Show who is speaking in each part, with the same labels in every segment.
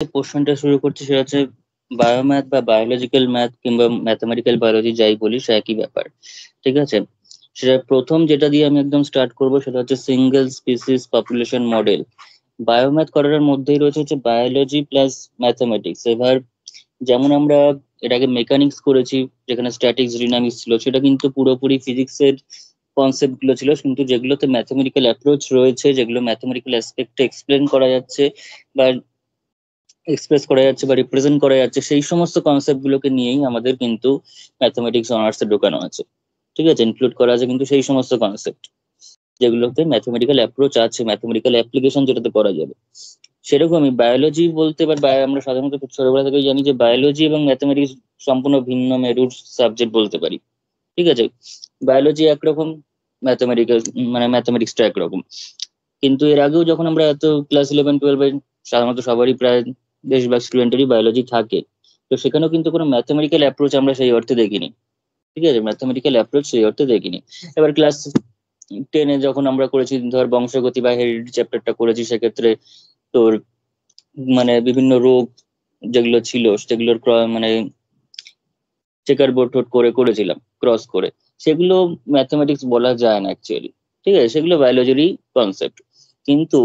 Speaker 1: পোর্শনটা শুরু করছি সেটা হচ্ছে বায়োম্যাথ বা বায়োলজিক্যাল ম্যাথ কিংবা ম্যাথমেটিক্যাল বায়োলজি যাই বলি সে একই ব্যাপার। ঠিক আছে, সেটা প্রথম যেটা দিয়ে আমি একদম স্টার্ট করব সেটা হচ্ছে সিঙ্গেল স্পিসিস পপুলেশন মডেল। বায়োম্যাথ করার মধ্যেই রয়েছে হচ্ছে বায়োলজি প্লাস ম্যাথমেটিক্স। এবার যেমন আমরা এর আগে মেকানিক্স করেছি, যেখানে স্ট্যাটিক্স ডাইনামিক্স ছিল, সেটা কিন্তু পুরোপুরি ফিজিক্সের কনসেপ্ট গুলো ছিল, কিন্তু যেগুলোতে ম্যাথমেটিক্যাল অ্যাপ্রোচ রয়েছে, যেগুলো ম্যাথমেটিক্যাল অ্যাসপেক্টে এক্সপ্লেন করা যাচ্ছে বা এক্সপ্রেস করা যাচ্ছে বা রিপ্রেজেন্ট করা যাচ্ছে, সেই সমস্ত কনসেপ্ট গুলোকে নিয়েই আমাদের কিন্তু ম্যাথমেটিক্স অনার্সে ঢোকানো আছে। ঠিক আছে, ইনক্লুড করা আছে কিন্তু সেই সমস্ত কনসেপ্ট যেগুলোতে ম্যাথমেটিক্যাল অ্যাপ্রোচ আছে, ম্যাথমেটিক্যাল অ্যাপ্লিকেশন যেটাতে করা যাবে। সেরকমই বায়োলজি বলতে এবার আমরা সাধারণত খুব ছোটবেলা থেকেই জানি যে বায়োলজি এবং ম্যাথমেটিক্স সম্পূর্ণ ভিন্ন মেরুর সাবজেক্ট বলতে পারি। ঠিক আছে, বায়োলজি একরকম, ম্যাথমেটিক্যাল মানে ম্যাথমেটিক্সটা একরকম। কিন্তু এর আগেও যখন আমরা এত ক্লাস 11-12 সাধারণত সবারই প্রায় বেশিরভাগ স্টুডেন্টেরই বায়োলজি থাকে, তো সেখানেও কিন্তু কোনো ম্যাথমেটিক্যাল অ্যাপ্রোচ আমরা সেই অর্থে দেখিনি। ঠিক আছে, ম্যাথমেটিক্যাল অ্যাপ্রোচ সেই অর্থে দেখিনি। এবার ক্লাস 10-এ যখন আমরা করেছি ধর বংশগতি বা হেরিডিটি চ্যাপ্টারটা করেছি, সেক্ষেত্রে তোর মানে বিভিন্ন রোগ যেগুলো ছিল সেগুলোর মানে চেকার বোর্ড টোড করে করেছিলাম ক্রস করে, সেগুলো ম্যাথমেটিক্স বলা যায় না অ্যাকচুয়ালি। ঠিক আছে, সেগুলো বায়োলজিরই কনসেপ্ট। কিন্তু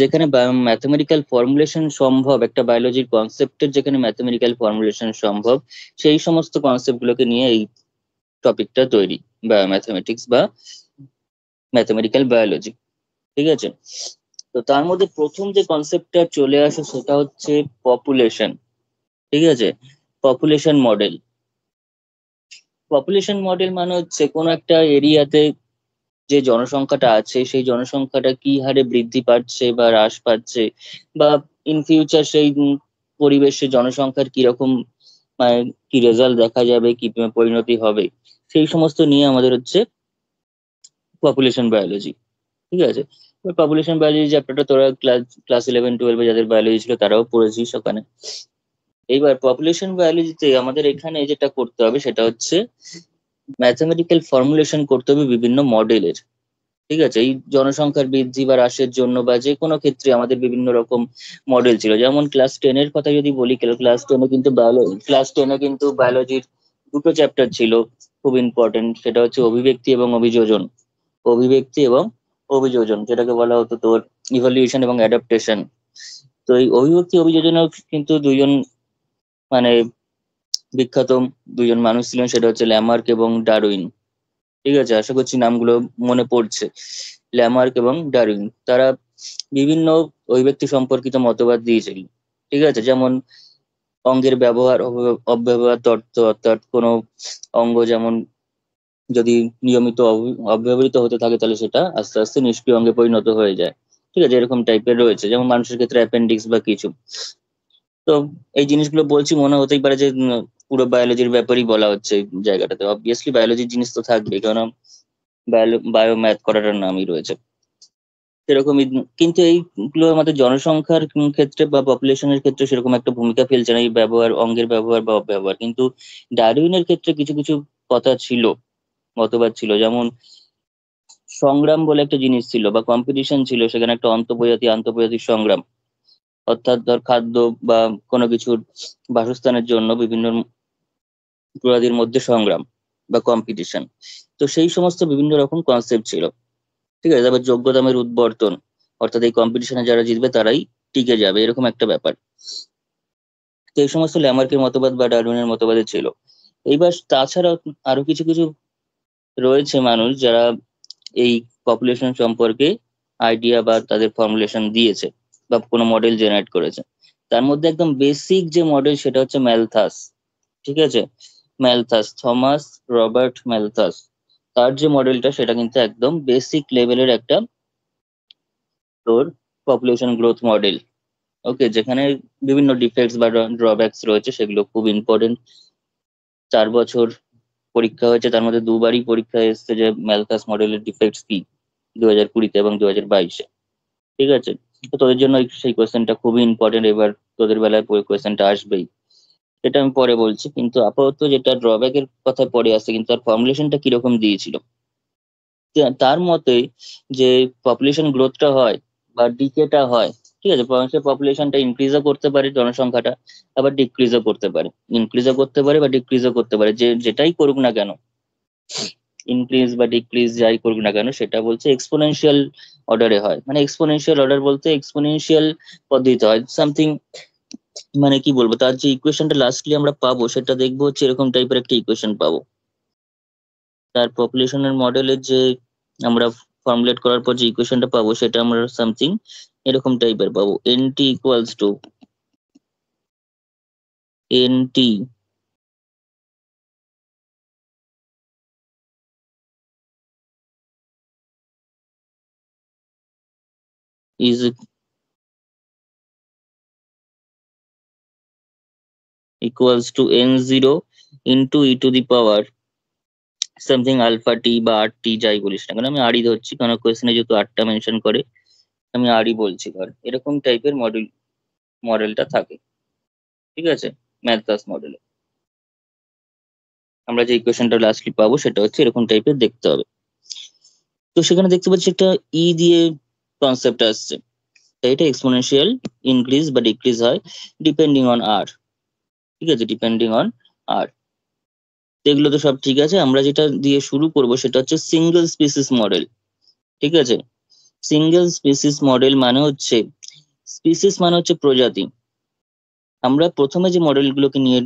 Speaker 1: যেখানে ম্যাথমেটিক্যাল ফর্মুলেশন সম্ভব, একটা বায়োলজির কনসেপ্টের যেখানে ম্যাথমেটিক্যাল ফর্মুলেশন সম্ভব, সেই সমস্ত কনসেপ্ট গুলোকে নিয়ে এই টপিকটা তৈরি, বা ম্যাথমেটিক্স বা ম্যাথমেটিক্যাল বায়োলজি। ঠিক আছে, তো তার মধ্যে প্রথম যে কনসেপ্টটা চলে আসে সেটা হচ্ছে পপুলেশন। ঠিক আছে, পপুলেশন মডেল। পপুলেশন মডেল মানে হচ্ছে কোনো একটা এরিয়াতে যে জনসংখ্যাটা আছে সেই জনসংখ্যাটা কি হারে বৃদ্ধি পাচ্ছে বা হ্রাস পাচ্ছে, বা ইন ফিউচার সেই পরিবেশে জনসংখ্যার কিরকম মানে কি রেজাল্ট দেখা যাবে, কি পরিণতি হবে, সেই সমস্ত নিয়ে আমাদের হচ্ছে পপুলেশন বায়োলজি। ঠিক আছে, পপুলেশন বায়োলজি চ্যাপ্টারটা তোরা ক্লাস ক্লাস 11-12 যাদের বায়োলজি ছিল তারাও পড়েছিস ওখানে। এইবার পপুলেশন বায়োলজিতে আমাদের এখানে যেটা করতে হবে সেটা হচ্ছে ম্যাথমেটিক্যাল ফর্মুলেশন করতে হবে বিভিন্ন মডেলের। ঠিক আছে, এই জনসংখ্যার বৃদ্ধি বা হ্রাসের জন্য বা যে কোনো ক্ষেত্রে আমাদের বিভিন্ন রকম মডেল ছিল। যেমন ক্লাস 10-এর কথা যদি বলি, ক্লাস টেনে কিন্তু বায়োলজির দুটো চ্যাপ্টার ছিল খুব ইম্পর্টেন্ট, সেটা হচ্ছে অভিব্যক্তি এবং অভিযোজন। অভিব্যক্তি এবং অভিযোজন, যেটাকে বলা হতো তোর ইভলিউশন এবং অ্যাডাপ্টেশন। তো এই অভিব্যক্তি অভিযোজনেও কিন্তু দুইজন মানে বিখ্যাত দুইজন মানুষ ছিলেন, সেটা হচ্ছে ল্যামার্ক এবং ডারউইন। ঠিক আছে, আশা করছি নামগুলো মনে পড়ছে। ল্যামার্ক এবং ডারউইন তারা বিভিন্ন অভিব্যক্তি সম্পর্কিত মতবাদ দিয়েছিলেন। ঠিক আছে, যেমন অঙ্গের ব্যবহার অব্যবহার তত্ত্ব, অর্থাৎ কোনো অঙ্গ যেমন যদি নিয়মিত অব্যবহৃত হতে থাকে তাহলে সেটা আস্তে আস্তে নিষ্ক্রিয় অঙ্গে পরিণত হয়ে যায়। ঠিক আছে, এরকম টাইপের রয়েছে, যেমন মানুষের ক্ষেত্রে অ্যাপেন্ডিক্স বা কিছু। তো এই জিনিসগুলো বলছি মনে হতেই পারে যে পুরো বায়োলজির ব্যাপারই বলা হচ্ছে এই জায়গাটাতে। অবভিয়াসলি বায়োলজির জিনিস তো থাকবে, কারণ বায়োম্যাথ করাটার নামই রয়েছে সেরকমই। কিন্তু এইগুলো আমাদের জনসংখ্যার ক্ষেত্রে বা পপুলেশনের ক্ষেত্রে সেরকম একটা ভূমিকা ফেলছে না, এই ব্যবহার, অঙ্গের ব্যবহার বা অব্যবহার। কিন্তু ডারউইনের ক্ষেত্রে কিছু কিছু কথা ছিল, মতবাদ ছিল। যেমন সংগ্রাম বলে একটা জিনিস ছিল বা কম্পিটিশন ছিল, সেখানে একটা অন্তঃপ্রজাতি আন্তঃপ্রজাতির সংগ্রাম, অর্থাৎ ধর খাদ্য বা কোনো কিছুর বাসস্থানের জন্য বিভিন্ন প্রজাতির মধ্যে সংগ্রাম বা কম্পিটিশন। তো সেই সমস্ত বিভিন্ন রকম কনসেপ্ট ছিল। ঠিক আছে, তারপর যোগ্যতামের উদ্বর্তন, অর্থাৎ এই কম্পিটিশনে যারা জিতবে তারাই টিকে যাবে, এরকম একটা ব্যাপার। তো এই সমস্ত ল্যামার্কের মতবাদ বা ডারউইনের মতবাদে ছিল। এইবার তাছাড়া আরো কিছু কিছু রয়েছে মানুষ যারা এই পপুলেশন সম্পর্কে আইডিয়া বা তাদের ফর্মুলেশন দিয়েছে বা কোনো মডেল জেনারেট করেছে। তার মধ্যে একদম বেসিক যে মডেল সেটা হচ্ছে ম্যালথাস। ঠিক আছে, ম্যালথাস, থমাস রবার্ট ম্যালথাস, তার যে মডেলটা সেটা কিন্তু একদম বেসিক লেভেলের একটা তোর পপুলেশন গ্রোথ মডেল। ওকে, যেখানে বিভিন্ন ডিফেক্টস বা ড্রব্যাকস রয়েছে সেগুলো খুব ইম্পর্টেন্ট। 4 বছর পরীক্ষা হয়েছে, তার মধ্যে দুবারই পরীক্ষা এসেছে যে ম্যালথাস মডেলের ডিফেক্টস কি, 2020-তে এবং 2022-এ। ঠিক আছে, তো তোদের জন্য সেই কোয়েশ্চেনটা খুবই ইম্পর্টেন্ট, এবার তোদের বেলায় কোয়েশ্চেনটা আসবেই। এটা আমি পরে বলছি, কিন্তু আপাতত যেটা ড্রব্যাকের কথা পরে আসছে, কিন্তু তার ফর্মুলেশনটা কিরকম দিয়েছিল। তার মতে যে পপুলেশন গ্রোথটা হয় বা ডিকেটা হয়, ঠিক আছে, মানুষের পপুলেশনটা ইনক্রিজও করতে পারে জনসংখ্যাটা, আবার ডিক্রিজও করতে পারে, ইনক্রিজও করতে পারে বা ডিক্রিজও করতে পারে, যেটাই করুক না কেন, ইনক্রিজ বা ডিক্রিজ যাই করুক না কেন, সেটা বলছে এক্সপোনেনশিয়াল অর্ডারে হয়। মানে এক্সপোনেনশিয়াল অর্ডার বলতে এক্সপোনেনশিয়াল পদ্ধতিতে হয় সামথিং। মানে কি বলবো, তার যে ইকুয়েশনটা লাস্টলি আমরা পাবো সেটা দেখবো হচ্ছে এরকম টাইপের একটা ইকুয়েশন পাবো। তার পপুলেশনের মডেলের যে আমরা ফর্মুলেট করার পর যে ইকুয়েশনটা পাবো সেটা আমরা সামথিং এরকম টাইপের পাবো, nt equals to nt is equals to n0 into e to the power something alpha t বা আর টি যাই বলিস না কেন, আমি আরই ধরছি কারণ কোয়েশ্চেনে যেহেতু আটটা মেনশন করে আমি আরই বলছি, ধর এরকম টাইপের মডেলটা থাকে। ঠিক আছে, ম্যাথ মডেলে আমরা যে ইকুয়েশনটা লাস্টলি পাবো সেটা হচ্ছে এরকম টাইপের দেখতে হবে। তো সেখানে দেখতে পাচ্ছি একটা ই দিয়ে কনসেপ্ট আসছে, তাই এটা এক্সপোনেনশিয়াল ইনক্রিজ বা ডিক্রিজ হয় ডিপেন্ডিং অন আর। ঠিক আছে, ডিপেন্ডিং অন আর, এগুলো তো সব ঠিক আছে। আমরা যেটা দিয়ে শুরু করব সেটা হচ্ছে সিঙ্গেল স্পিসিস মডেল। ঠিক আছে, সিঙ্গেল স্পিসিস মডেল মানে হচ্ছে, স্পিসিস মানে হচ্ছে প্রজাতি। আমরা প্রথমে যে মডেলগুলোকে নিয়ে,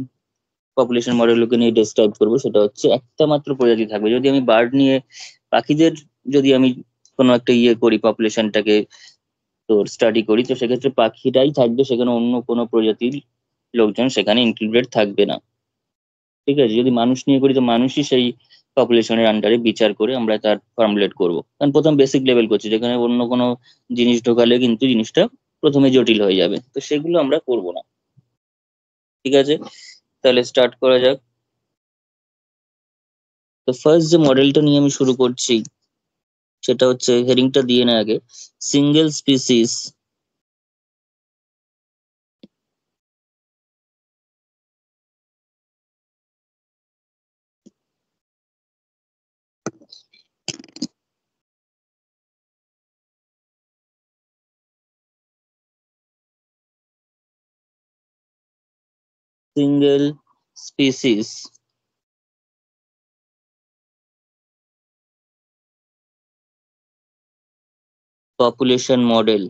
Speaker 1: পপুলেশন মডেলগুলোকে নিয়ে ডেসক্রাইব করবো সেটা হচ্ছে একটা মাত্র প্রজাতি থাকবে। যদি আমি বার্ড নিয়ে, পাখিদের যদি আমি কোনো একটা ইয়ে করি, পপুলেশনটাকে তোর স্টাডি করি, তো সেক্ষেত্রে পাখিটাই থাকবে, সেখানে অন্য কোনো প্রজাতির লোকজন সেখানে ইনক্লুডেড থাকবে না। ঠিক আছে, যদি মানুষ নিয়ে করি তো মানুষই সেই পপুলেশনের আন্ডারে বিচার করে আমরা তার ফর্মুলেট করব, কারণ প্রথম বেসিক লেভেল করছি, যেখানে অন্য কোনো জিনিস ঢোকালে কিন্তু জিনিসটা প্রথমে জটিল হয়ে যাবে, তো সেগুলো আমরা করব না। ঠিক আছে, তাহলে স্টার্ট করা যাক। তো ফার্স্ট যে মডেলটা নিয়ে আমি শুরু করছি সেটা হচ্ছে, হেডিংটা দিয়ে না আগে, single species single species population model.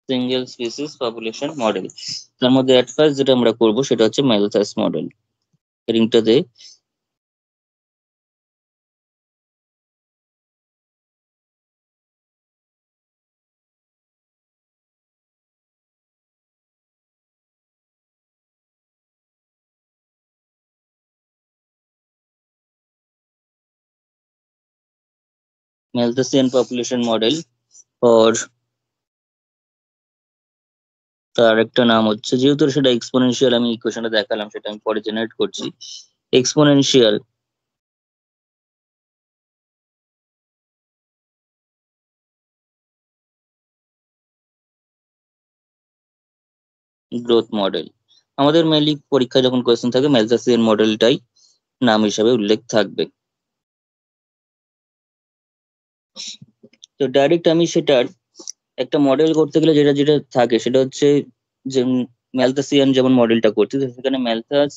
Speaker 1: Single species population model, তার মধ্যে অ্যাট ফার্স্ট যেটা আমরা করব সেটা হচ্ছে ম্যালথাস মডেল। হেডিংটাতে ম্যালথাসিয়ান পপুলেশন মডেল, ফর তার একটা নাম হচ্ছে, যেহেতু সেটা এক্সপোনেনশিয়াল, আমি ইকুয়েশনটা দেখালাম সেটা আমি পরে জেনারেট করছি, এক্সপোনেনশিয়াল গ্রোথ মডেল। আমাদের মেইনলি পরীক্ষা যখন কোয়েশ্চেন থাকে ম্যালথাসিয়ান মডেলটাই নাম হিসাবে উল্লেখ থাকবে। তো ডাইরেক্ট আমি সেটার একটা মডেল করতে গেলে যেটা যেটা থাকে সেটা হচ্ছে, যে ম্যালথাসিয়ান যেমন মডেলটা করছে, তো সেখানে ম্যালথাস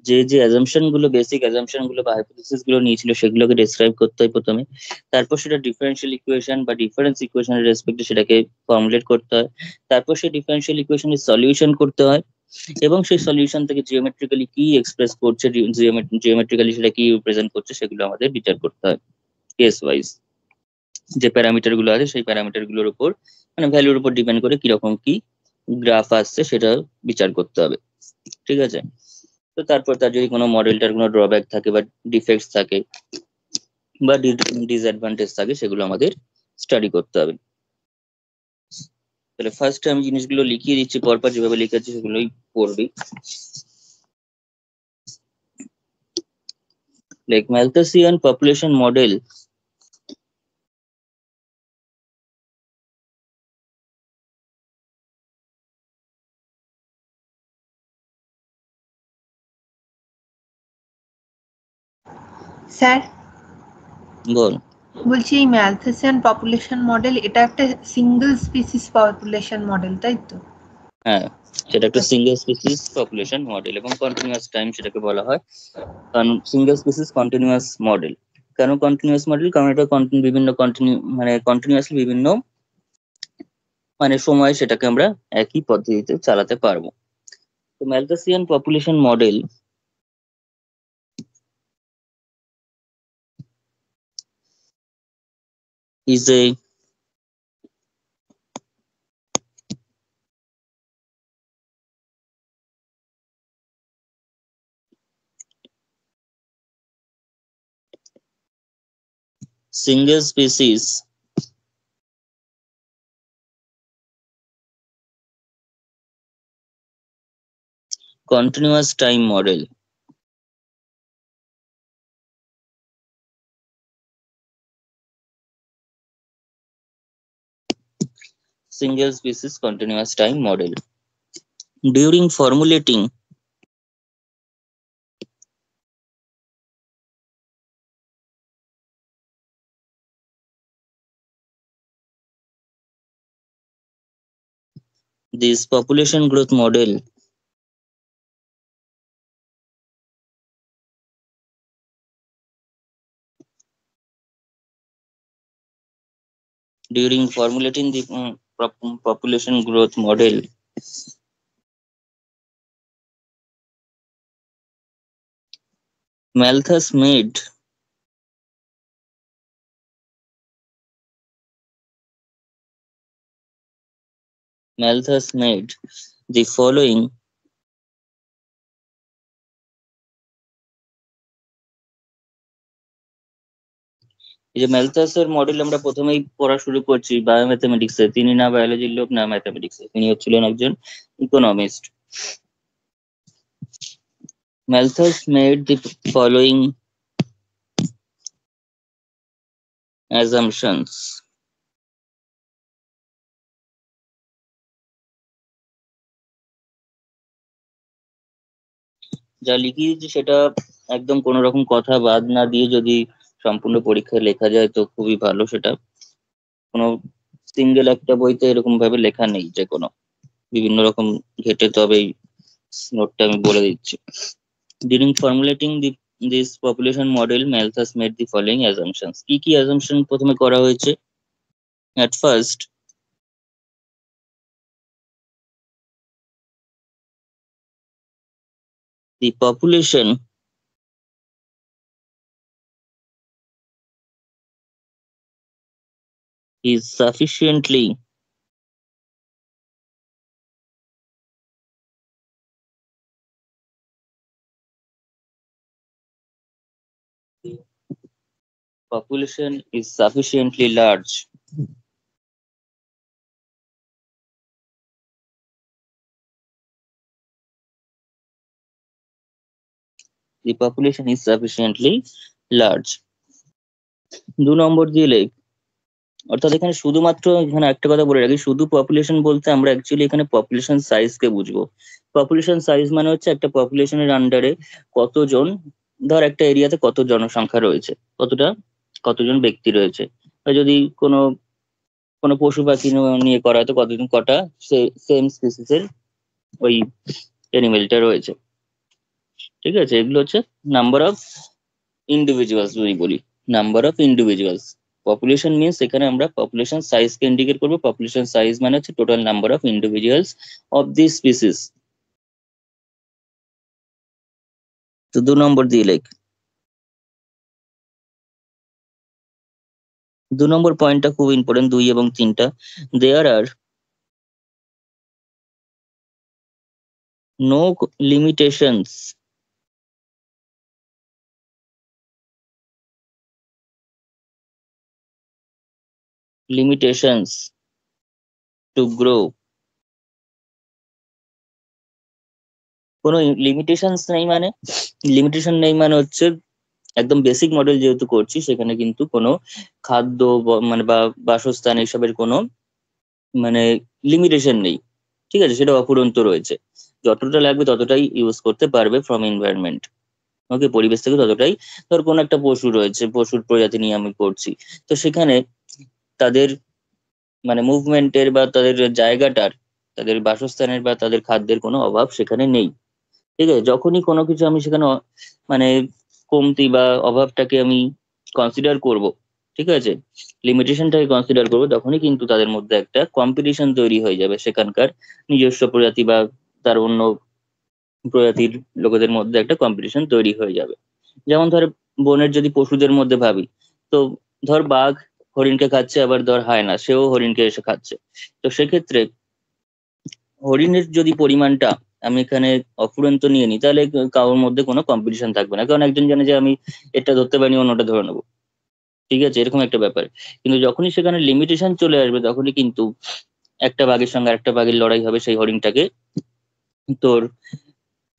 Speaker 1: যে যে অ্যাজাম্পশন গুলো, বেসিক অ্যাজাম্পশন গুলো বা হাইপোথিসিস গুলো নিয়েছিল সেগুলোকে ডেসক্রাইব করতে হয় প্রথমে। তারপর সেটা ডিফারেন্সিয়াল ইকুয়েশন বা ডিফারেন্স ইকুয়েশনের রেসপেক্টে সেটাকে ফর্মুলেট করতে হয়। তারপর সেই ডিফারেন্সিয়াল ইকুয়েশনের সলিউশন করতে হয়, এবং সেই সলিউশন থেকে জিওমেট্রিক্যালি কি এক্সপ্রেস করছে, জিওমেট্রিক্যালি সেটা কি রিপ্রেজেন্ট করছে, সেগুলো আমাদের বিচার করতে হয় কেস ওয়াইজ। যে প্যারামিটার গুলো আছে সেই প্যারামিটার গুলোর উপর, মানে ভ্যালুর উপর ডিপেন্ড করে কিরকম কি গ্রাফ আসছে সেটা বিচার করতে হবে। ঠিক আছে, তো তারপর তার যদি কোনো মডেলটার কোনো ড্রব্যাক থাকে বা ডিফেক্টস থাকে বা ডিসঅ্যাডভান্টেজ থাকে, সেগুলো আমাদের স্টাডি করতে হবে। তাহলে ফার্স্ট আমি জিনিসগুলো লিখিয়ে দিচ্ছি, পরপর যেভাবে লিখেছি সেগুলোই পড়বি। লাইক ম্যালথাসিয়ান পপুলেশন মডেল
Speaker 2: স্যার
Speaker 1: বল।
Speaker 2: বলছি এই ম্যালথেসিয়ান পপুলেশন মডেল এটা একটা সিঙ্গেল স্পিসিস পপুলেশন মডেল, তাই তো?
Speaker 1: হ্যাঁ, সেটা একটা সিঙ্গেল স্পিসিস পপুলেশন মডেল এবং কন্টিনিউয়াস টাইম সেটাকে বলা হয়। কারণ সিঙ্গেল স্পিসিস কন্টিনিউয়াস মডেল। কেন কন্টিনিউয়াস মডেল? কারণ এটা বিভিন্ন কন্টিনিউয়াসলি বিভিন্ন সময় সেটাকে আমরা একই পদ্ধতিতে চালাতে পারবো। তো Malthusian population model is a single species continuous time model. Single species continuous time model. During formulating this population growth model, during formulating the population growth model, Malthus made the following এই যে ম্যালথাসের model আমরা প্রথমেই পড়া শুরু করছি বায়োম্যাথমেটিক্সে। তিনি না বায়োলজির লোক না ম্যাথমেটিক্সে, তিনি হচ্ছিলেন একজন economist. Malthus made the following assumptions. যা লিখিয়েছি সেটা একদম কোনো রকম কথা বাদ না দিয়ে যদি সম্পূর্ণ পরীক্ষায় লেখা যায় তো খুবই ভালো। সেটা কোনো সিঙ্গেল একটা বইতে এরকম ভাবে লেখা নেই, যে কোনো বিভিন্ন রকম ঘেটে তবেই নোটটা আমি বলে দিচ্ছি। During formulating this population model Malthus made the following assumptions. কি কি অ্যাজাম্পশন প্রথমে করা হয়েছে? At first the population is sufficiently large the population is sufficiently large। 2 নম্বর দিয়ে লেখ, অর্থাৎ এখানে শুধুমাত্র, এখানে একটা কথা বলে রাখি, শুধু পপুলেশন বলতে আমরা অ্যাকচুয়ালি এখানে পপুলেশন সাইজ কে বুঝবো। পপুলেশন সাইজ মানে হচ্ছে একটা পপুলেশনের আন্ডারে কতজন, ধর একটা এরিয়াতে কত জনসংখ্যা রয়েছে, কতজন ব্যক্তি রয়েছে। বা যদি কোনো কোনো পশু পাখি নিয়ে করা হয় তো কটা সেম স্পিসিসের ওই অ্যানিমেলটা রয়েছে। ঠিক আছে, এগুলো হচ্ছে নাম্বার অফ ইন্ডিভিজুয়ালস। যদি বলি number of individuals, population means এখানে আমরা পপুলেশন সাইজ কে ইন্ডিকেট করবো। পপুলেশন সাইজ মানে হচ্ছে total number of individuals of this species. তো 2 নম্বর দিয়ে লেখ, 2 নম্বর পয়েন্টটা খুব ইম্পর্টেন্ট, 2 এবং 3টা। There are no limitations limitations to grow। কোনো লিমিটেশন নেই মানে হচ্ছে একদম বেসিক মডেল যেহেতু করছি সেখানে কিন্তু কোনো খাদ্য বা বাসস্থান এসবের কোনো মানে লিমিটেশন নেই। ঠিক আছে, সেটা অফুরন্ত রয়েছে, যতটা লাগবে ততটাই ইউজ করতে পারবে ফ্রম এনভায়রনমেন্ট। ওকে, পরিবেশ থেকে ততটাই। ধর কোনো একটা পশু রয়েছে, পশুর প্রজাতি নিয়ে আমি করছি, তো সেখানে তাদের মানে মুভমেন্টের বা তাদের জায়গাটার, তাদের বাসস্থানের বা তাদের খাদ্যের কোনো অভাব সেখানে নেই। ঠিক আছে, যখনই কোনো কিছু আমি সেখানে মানে কমতি বা অভাবটাকে আমি কনসিডার করব, ঠিক আছে, লিমিটেশনটাকে কনসিডার করব, তখনই কিন্তু তাদের মধ্যে একটা কম্পিটিশন তৈরি হয়ে যাবে, সেখানকার নিজস্ব প্রজাতি বা তার অন্য প্রজাতির লোকেদের মধ্যে একটা কম্পিটিশন তৈরি হয়ে যাবে। যেমন ধর বনের যদি পশুদের মধ্যে ভাবি, তো ধর বাঘ হরিণকে খাচ্ছে, আবার ধর হায়না সেও হরিণকে এসে খাচ্ছে। তো সেক্ষেত্রে হরিণের যদি পরিমাণটা আমি এখানে অফুরন্ত নিয়ে নিই, তাহলে কারোর মধ্যে কোনো কম্পিটিশন থাকবে না, কারণ একজন জানে যে আমি এটা ধরতে পারিনি, অন্যটা ধরে নেবো। ঠিক আছে, এরকম একটা ব্যাপার। কিন্তু যখনই সেখানে লিমিটেশন চলে আসবে, তখনই কিন্তু একটা বাঘের সঙ্গে একটা বাঘের লড়াই হবে সেই হরিণটাকে তোর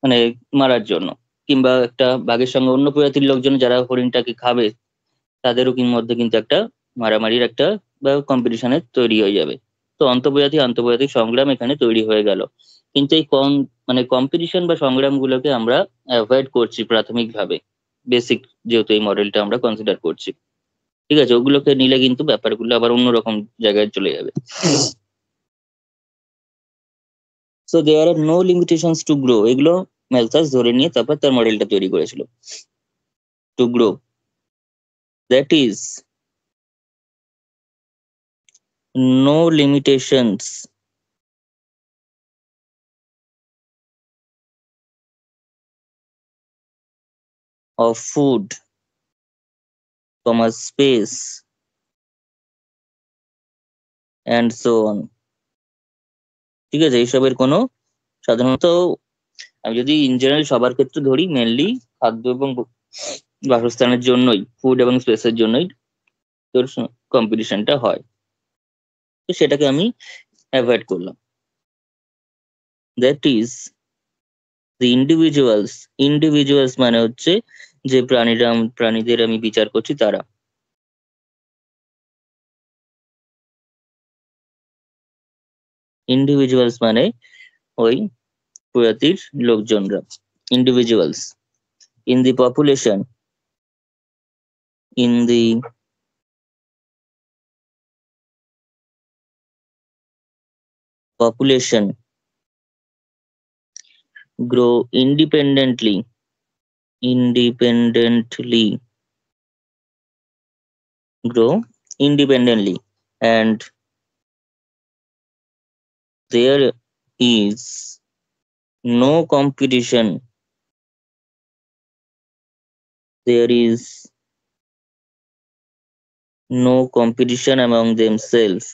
Speaker 1: মানে মারার জন্য, কিংবা একটা বাঘের সঙ্গে অন্য প্রজাতির লোকজন যারা হরিণটাকে খাবে, তাদেরও মধ্যে কিন্তু একটা মারামারির একটা বা কম্পিটিশনের তৈরি হয়ে যাবে। তো আন্তর্জাতিক সংগ্রাম এখানে তৈরি হয়ে গেল। কিন্তু এই মানে কম্পিটিশন বা সংগ্রাম গুলোকে আমরা অ্যাভয়েড করছি প্রাথমিকভাবে, বেসিক যেহেতু এই মডেলটা আমরা কনসিডার করছি। ঠিক আছে, ওগুলোকে নিলে কিন্তু ব্যাপারগুলো আবার অন্যরকম জায়গায় চলে যাবে। So there are no limitations to grow, এগুলো ম্যালথাস ধরে নিয়ে তারপর তার মডেলটা তৈরি করেছিল। To grow, that is no limitations of food, space, and so on। ঠিক আছে, এইসবের কোনো সাধারণত আমি যদি ইন জেনারেল সবার ক্ষেত্রে ধরি, মেনলি খাদ্য এবং বাসস্থানের জন্যই, ফুড এবং স্পেসের জন্যই তোর কম্পিটিশনটা হয়। তো সেটাকে আমি অ্যাভয়েড করলাম। দ্যাট ইজ দি ইন্ডিভিজুয়ালস মানে হচ্ছে যে প্রাণীদের আমি বিচার করছি তারা। ইন্ডিভিজুয়ালস মানে ওই প্রজাতির লোকজনরা, individuals. In the population, in the population grow independently grow independently, and there is no competition, there is no competition among themselves,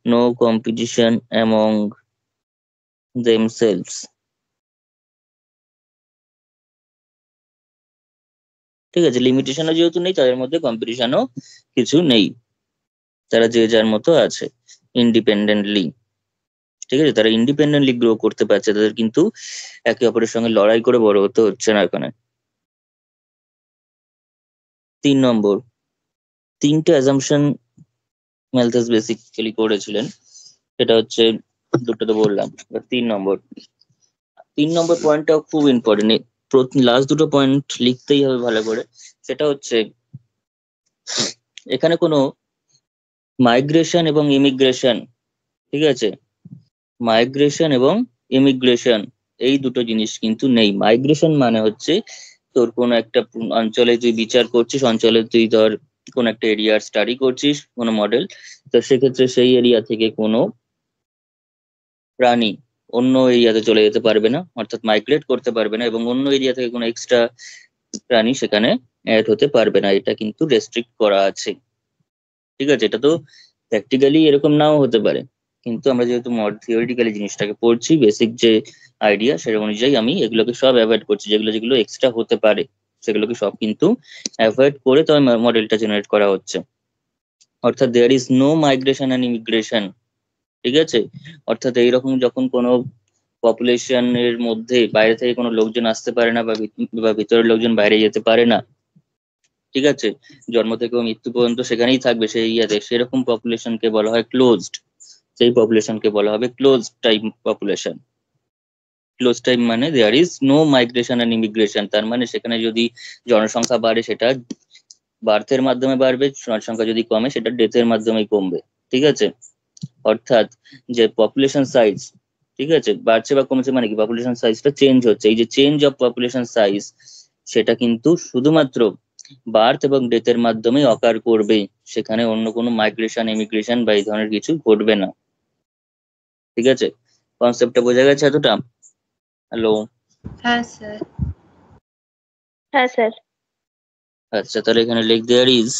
Speaker 1: no competition among themselves। ঠিক আছে, লিমিটেশনও যেহেতু নেই, তাদের মধ্যে কম্পিটিশনও কিছু নেই, তারা যে যার মতো আছে ইন্ডিপেন্ডেন্টলি। ঠিক আছে, তারা ইন্ডিপেন্ডেন্টলি গ্রো করতে পারছে, তাদের কিন্তু একে অপরের সঙ্গে লড়াই করে বড় হতে হচ্ছে না এখানে। 3 নম্বর, তিনটে অ্যাজাম্পশন ম্যালথাস বেসিক্যালি করেছিলেন, সেটা হচ্ছে দুটো তো বললাম, এবার 3 নম্বর পয়েন্টটাও খুব ইম্পর্টেন্ট, লাস্ট দুটো পয়েন্ট লিখতেই হবে ভালো করে। সেটা হচ্ছে এখানে কোনো মাইগ্রেশন এবং ইমিগ্রেশন, ঠিক আছে, মাইগ্রেশন এবং ইমিগ্রেশন এই দুটো জিনিস কিন্তু নেই। মাইগ্রেশন মানে হচ্ছে তোর কোনো একটা অঞ্চলে তুই বিচার করছিস, অঞ্চলে তুই ধর কোন একটা এরিয়ার স্টাডি করছিস কোনো মডেল, তো সেক্ষেত্রে সেই এরিয়া থেকে কোনো প্রাণী অন্য এরিয়াতে চলে যেতে পারবে না, অর্থাৎ মাইগ্রেট করতে পারবে না, এবং অন্য এরিয়া থেকে কোনো এক্সট্রা প্রাণী সেখানে অ্যাড হতে পারবে না, এটা কিন্তু রেস্ট্রিক্ট করা আছে। ঠিক আছে, এটা তো প্র্যাকটিক্যালি এরকম নাও হতে পারে, কিন্তু আমরা যেহেতু থিওরিটিক্যালি জিনিসটাকে পড়ছি, বেসিক যে আইডিয়া সেটা অনুযায়ী আমি এগুলোকে সব অ্যাভয়েড করছি, যেগুলো যেগুলো এক্সট্রা হতে পারে সেগুলোকে সব কিন্তু অ্যাভয়েড করে তো মডেলটা জেনারেট করা হচ্ছে। অর্থাৎ there is no migration and immigration. ঠিক আছে, অর্থাৎ এইরকম যখন কোনো পপুলেশনের মধ্যে বাইরে থেকে কোনো লোকজন আসতে পারে না, বা ভিতরের লোকজন বাইরে যেতে পারে না, ঠিক আছে, জন্ম থেকে মৃত্যু পর্যন্ত সেখানেই থাকবে সেই ইয়াতে, সেরকম পপুলেশনকে বলা হয় ক্লোজড, সেই পপুলেশনকে বলা হবে closed type population. Close time মানে there is no migration and immigration, তার মানে সেখানে যদি জনসংখ্যা বাড়ে সেটা বার্থের মাধ্যমে বাড়বে, জনসংখ্যা যদি কমে সেটা ডেথের মাধ্যমেই কমবে। ঠিক আছে, অর্থাৎ যে পপুলেশন সাইজ, ঠিক আছে, বাড়ছে বা কমছে মানে কি, পপুলেশন সাইজটা চেঞ্জ হচ্ছে, এই যে চেঞ্জ অফ পপুলেশন সাইজ সেটা কিন্তু শুধুমাত্র বার্থ এবং ডেথের মাধ্যমেই অকার করবে, সেখানে অন্য কোনো মাইগ্রেশন ইমিগ্রেশন বা এই ধরনের কিছু ঘটবে না। ঠিক আছে, কনসেপ্টটা বোঝা গেছে এতটা? হ্যালো?
Speaker 2: হ্যাঁ স্যার।
Speaker 3: হ্যাঁ স্যার।
Speaker 1: আচ্ছা, তাহলে এখানে লিখ there is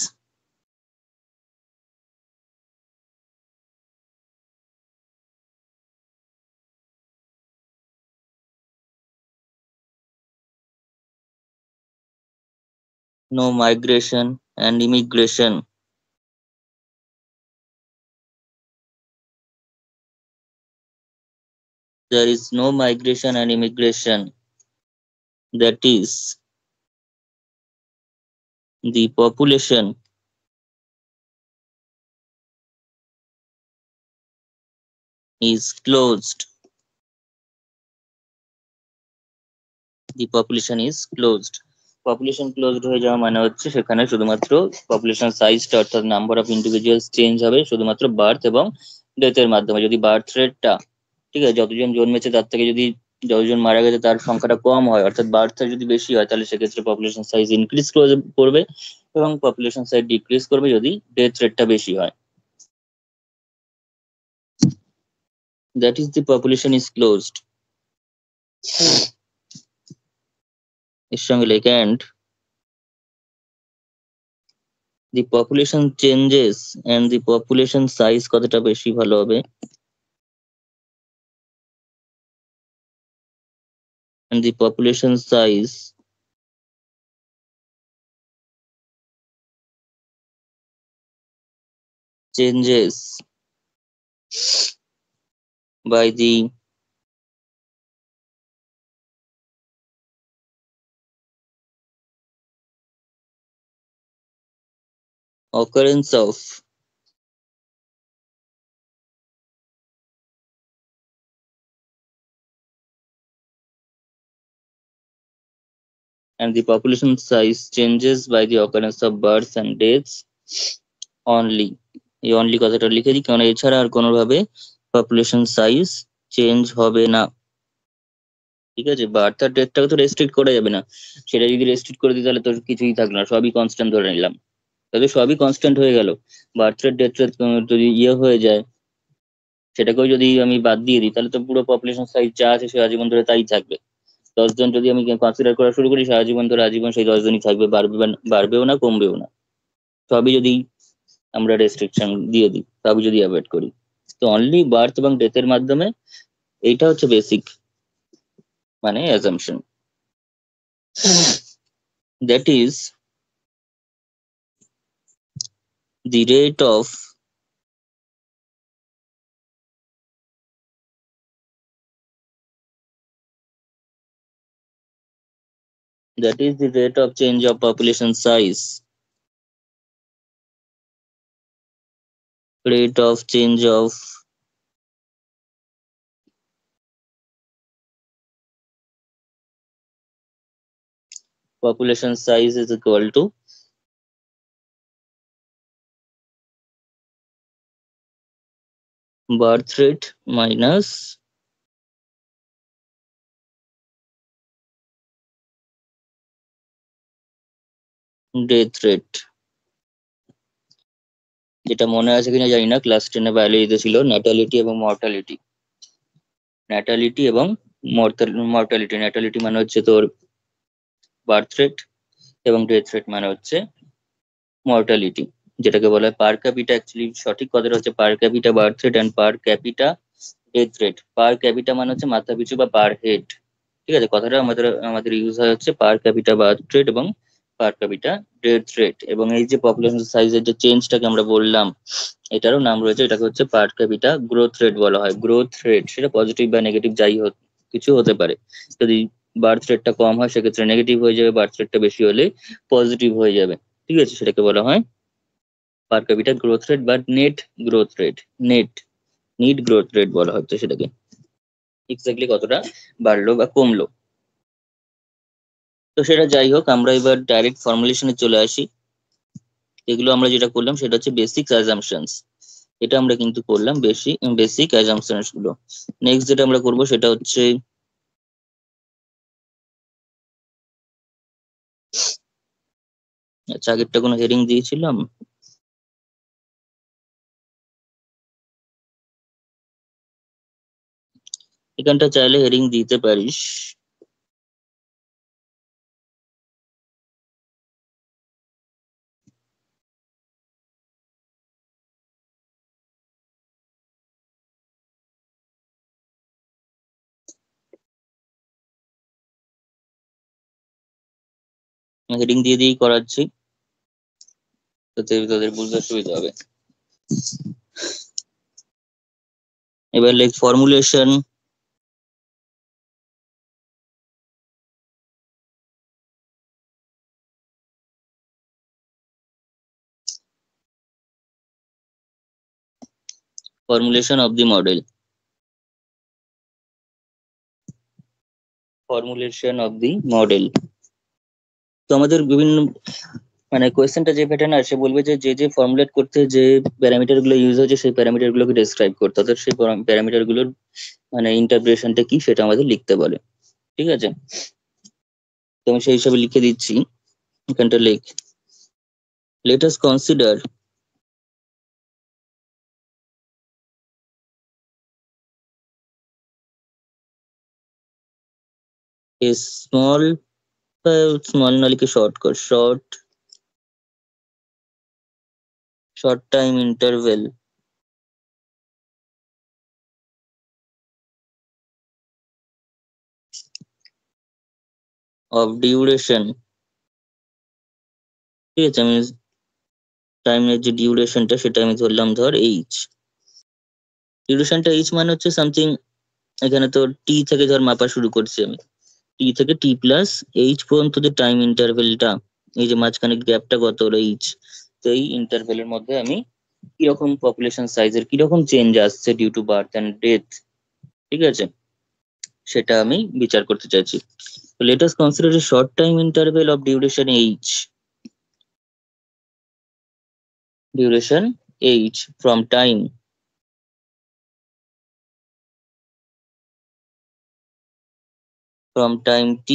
Speaker 1: no migration and immigration. There is no migration and immigration. That is, the population is closed. The population is closed. Population closed হয়ে যাওয়া মানে হচ্ছে সেখানে শুধুমাত্র পপুলেশন সাইজটা অর্থাৎ নাম্বার অফ ইন্ডিভিজুয়ালস চেঞ্জ হবে শুধুমাত্র বার্থ এবং ডেথের মাধ্যমে। যদি বার্থ রেটটা, ঠিক আছে, যতজন জন্মেছে তার থেকে যদি যতজন মারা গেছে তার সংখ্যাটা কম হয়, অর্থাৎ বার্থটা যদি বেশি হয়, তাহলে সেক্ষেত্রে পপুলেশন সাইজ ইনক্রিজ করবে এবং পপুলেশন সাইজ ডিক্রিজ করবে যদি ডেথ রেটটা বেশি হয়। That is the population is closed. এর সঙ্গে লেখা and the population changes and the population size কতটা বেশি ভালো হবে, and the population size changes by the occurrence of and the population size changes by the occurrence of births and deaths only. এই only কথাটা লিখে দিই, কারণ এছাড়া আর কোনোভাবে পপুলেশন সাইজ চেঞ্জ হবে না। ঠিক আছে, বার্থ আর ডেথটাকে তো রেস্ট্রিক্ট করা যাবে না, সেটা যদি রেস্ট্রিক্ট করে দিই তাহলে তো কিছুই থাকলো না, সবই কনস্ট্যান্ট ধরে নিলাম, তাহলে সবই কনস্ট্যান্ট হয়ে গেল। বার্থ রেট ডেথ রেট যদি হয়ে যায়, সেটাকেও যদি আমি বাদ দিয়ে দিই তাহলে তো পুরো পপুলেশন সাইজ যা আছে সে আজীবন ধরে তাই থাকবে। 10 জন যদি আমি কনসিডার করা শুরু করি, সারা জীবন ধরে আজীবন সেই 10 জনই থাকবে, বাড়বেও না কমবেও না, সবই যদি আমরা রেস্ট্রিকশন দিয়ে দিই, সবই যদি অ্যাভয়েড করি। তো অনলি বার্থ এবং ডেথের মাধ্যমে, এইটা হচ্ছে বেসিক মানে assumption. That is the rate of change of population size, rate of change of population size is equal to birth rate minus death rate। যেটা মনে আছে কিনা জানি না, ক্লাস 10-এ বায়োলজিতে ছিল ন্যাটালিটি এবং মর্টালিটি। ন্যাটালিটি এবং মর্টালিটি, ন্যাটালিটি মানে হচ্ছে তোর বার্থ রেট এবং ডেথ রেট মানে হচ্ছে মর্টালিটি, যেটাকে বলা হয় পার ক্যাপিটা। অ্যাকচুয়ালি সঠিক কথাটা হচ্ছে পার capita birth rate and per capital death rate. Per capita মানে হচ্ছে মাথা পিছু বা পার হেড, ঠিক আছে, কথাটা আমাদের আমাদের ইউজ হয় হচ্ছে পার ক্যাপিটা বার্থ রেট এবং পার ক্যাপিটা ডেথ রেট। এবং এই যে পপুলেশন সাইজের যে চেঞ্জটাকে আমরা বললাম, এটারও নাম রয়েছে, এটাকে হচ্ছে পার ক্যাপিটা গ্রোথ রেট বলা হয়। গ্রোথ রেট সেটা পজিটিভ বা নেগেটিভ যাই হোক কিছু হতে পারে, যদি বার্থ রেটটা কম হয় সেক্ষেত্রে নেগেটিভ হয়ে যাবে, বার্থ রেটটা বেশি হলে পজিটিভ হয়ে যাবে। ঠিক আছে, সেটাকে বলা হয় পার ক্যাপিটা গ্রোথ রেট বা net growth rate, net growth rate বলা হচ্ছে সেটাকে। এক্স্যাক্টলি কতটা বাড়লো বা কমলো। তো সেটা যাই হোক, আমরা এবার ডাইরেক্ট ফর্মুলেশনে চলে আসি। এগুলো আমরা যেটা করলাম সেটা হচ্ছে বেসিক অ্যাজাম্পশনস। এটা আমরা কিন্তু করলাম বেসিক অ্যাজাম্পশনস গুলো। নেক্সট যেটা আমরা করব সেটা হচ্ছে আচ্ছা, আগেরটা কোনো হেডিং দিয়েছিলাম? এখানটা চাইলে হেডিং দিতে পারিস। হেডিং দিয়ে দিয়েই করাচ্ছি, তাতে তাদের বুঝতে সুবিধা হবে। এবার like formulation, formulation of D model, formulation of D model. তো আমাদের বিভিন্ন মানে কোয়েশ্চেনটা যে প্যাটার্ন আসে বলবে যে যে ফর্মুলেট করতে যে প্যারামিটার গুলো ইউজ হয়েছে সেই প্যারামিটার গুলোকে ডেসক্রাইব করতে, অর্থাৎ সেই প্যারামিটার গুলোর মানে ইন্টারপ্রিটেশনটা কি সেটা আমাদের লিখতে বলে। ঠিক আছে, তো আমি সেই হিসাবে লিখে দিচ্ছি এখানটা। Late us consider a small না লিখে short time interval of duration। ঠিক আছে, আমি টাইমের যে ডিউরেশনটা সেটা আমি ধরলাম ধর এইচ। ডিউরেশনটা এইচ মানে হচ্ছে সামথিং, এখানে তো টি থেকে ধর মাপা শুরু করছি আমি, টি থেকে টি প্লাস এইচ পর্যন্ত যে টাইম ইন্টারভেলটা, এই যে মাঝখানে গ্যাপটা কত হলো এইচ, তো এই ইন্টারভেলের মধ্যে আমি কিরকম পপুলেশন সাইজের কিরকম চেঞ্জ আসছে due to birth and death, ঠিক আছে, সেটা আমি বিচার করতে চাইছি। Let us consider a short time interval of duration h, duration h from time t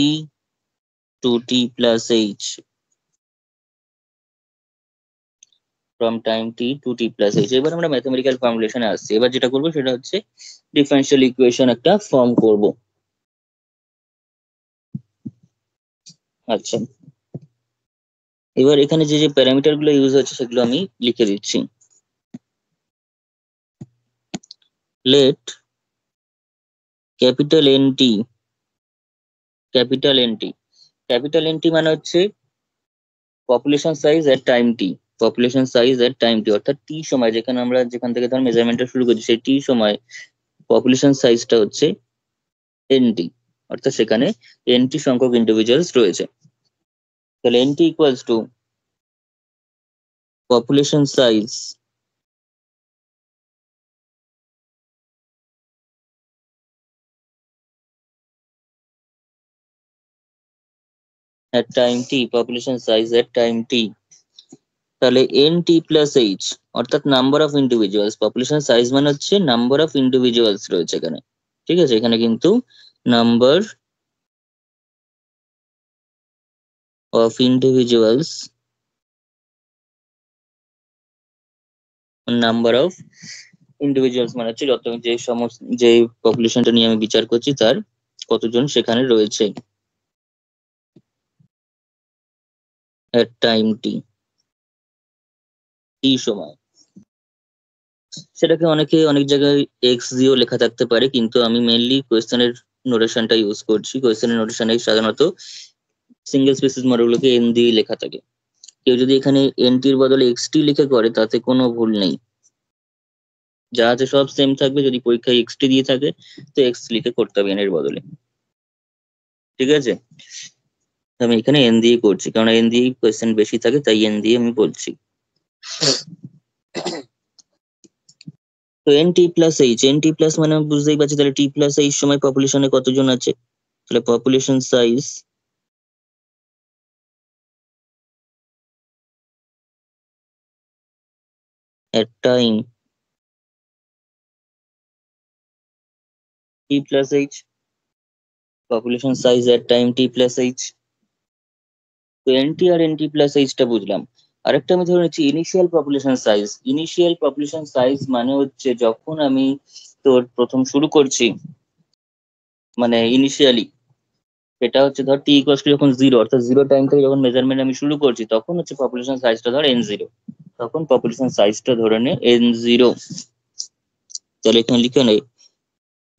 Speaker 1: to t plus h, from time t to t plus h। এবার আমরা mathematical ফর্মুলেশনে আসছি। এবার যেটা করবো সেটা হচ্ছে ডিফারেনশিয়াল ইকুয়েশন একটা ফর্ম করব। আচ্ছা, এবার এখানে যে যে প্যারামিটার গুলো ইউজ হচ্ছে সেগুলো আমি লিখে দিচ্ছি। Let capital N T, capital N T, capital N T মানে হচ্ছে population size at time T, population size at time T, অর্থাৎ টি সময় যেখানে আমরা যেখান থেকে ধর মেজারমেন্টটা শুরু করছি সেই টি সময় পপুলেশন সাইজটা হচ্ছে এনটি, অর্থাৎ সেখানে এনটি সংখ্যক ইন্ডিভিজুয়ালস রয়েছে। তাহলে NT equals to population size at time t, population size at time t। তাহলে এনটি প্লাস এইচ অর্থাৎ number of individuals, population size মানে হচ্ছে নাম্বার অফ ইন্ডিভিজুয়ালস রয়েছে এখানে। ঠিক আছে, এখানে কিন্তু number of individuals, number of individuals মানে হচ্ছে যত যে সমস্ত যে পপুলেশনটা নিয়ে আমি বিচার করছি তার কতজন সেখানে রয়েছে at time t, টি সময়। সেটাকে অনেকে অনেক জায়গায় এক্স দিয়েও লেখা থাকতে পারে, কিন্তু আমি মেইনলি কোয়েশ্চেনের নোটেশনটা ইউজ করছি। কোয়েশ্চেনের নোটেশনে সাধারণত সিঙ্গেল স্পেসিস মডেলগুলোকে এন দিয়ে লেখা থাকে। কেউ যদি এখানে এনটির বদলে এক্সটি লিখে করে তাতে কোনো ভুল নেই, যা আছে সব সেম থাকবে। যদি পরীক্ষায় এক্সটি দিয়ে থাকে তো এক্স লিখে করতে হবে এন এর বদলে। ঠিক আছে, আমি এখানে এন দিয়ে করছি কারণ এন দিয়ে কোয়েশ্চেন বেশি থাকে, তাই এন দিয়ে আমি বলছি। তো N T plus H, N T plus মানে আমি বুঝতেই পারছি তাহলে টি প্লাস এইচ সময় পপুলেশনে কতজন আছে, তাহলে population size at time t plus h, population size at time t plus h। তো nt আর nt plus h টা বুঝলাম। আরেকটা আমি ধরে নিচ্ছি initial population size. Initial population size মানে হচ্ছে যখন আমি তোর প্রথম শুরু করছি, মানে ইনিশিয়ালি, সেটা হচ্ছে ধর টি ইকুয়াল টু যখন জিরো, অর্থাৎ জিরো টাইম থেকে যখন মেজারমেন্ট আমি শুরু করছি, তখন হচ্ছে পপুলেশন সাইজটা ধর এন জিরো, তখন পপুলেশন সাইজটা ধরে নে এন জিরো। তাহলে এখানে লিখে নেই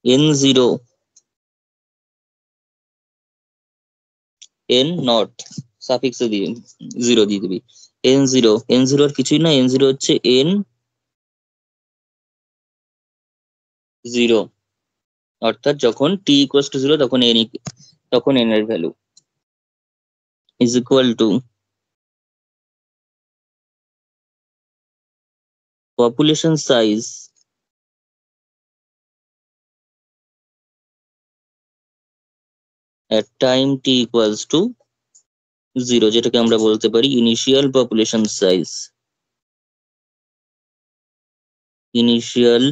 Speaker 1: এন জিরো এন নট সাফিক্সে দিয়ে জিরো দিয়ে দিবি। এন জিরো, এন জিরো আর কিছুই না, এন জিরো হচ্ছে এন জিরো, অর্থাৎ যখন টি ইকুয়াল টু জিরো তখন তখন এন এর value is equal to population size at time t equals to zero, যেটাকে আমরা বলতে পারি initial population size. Initial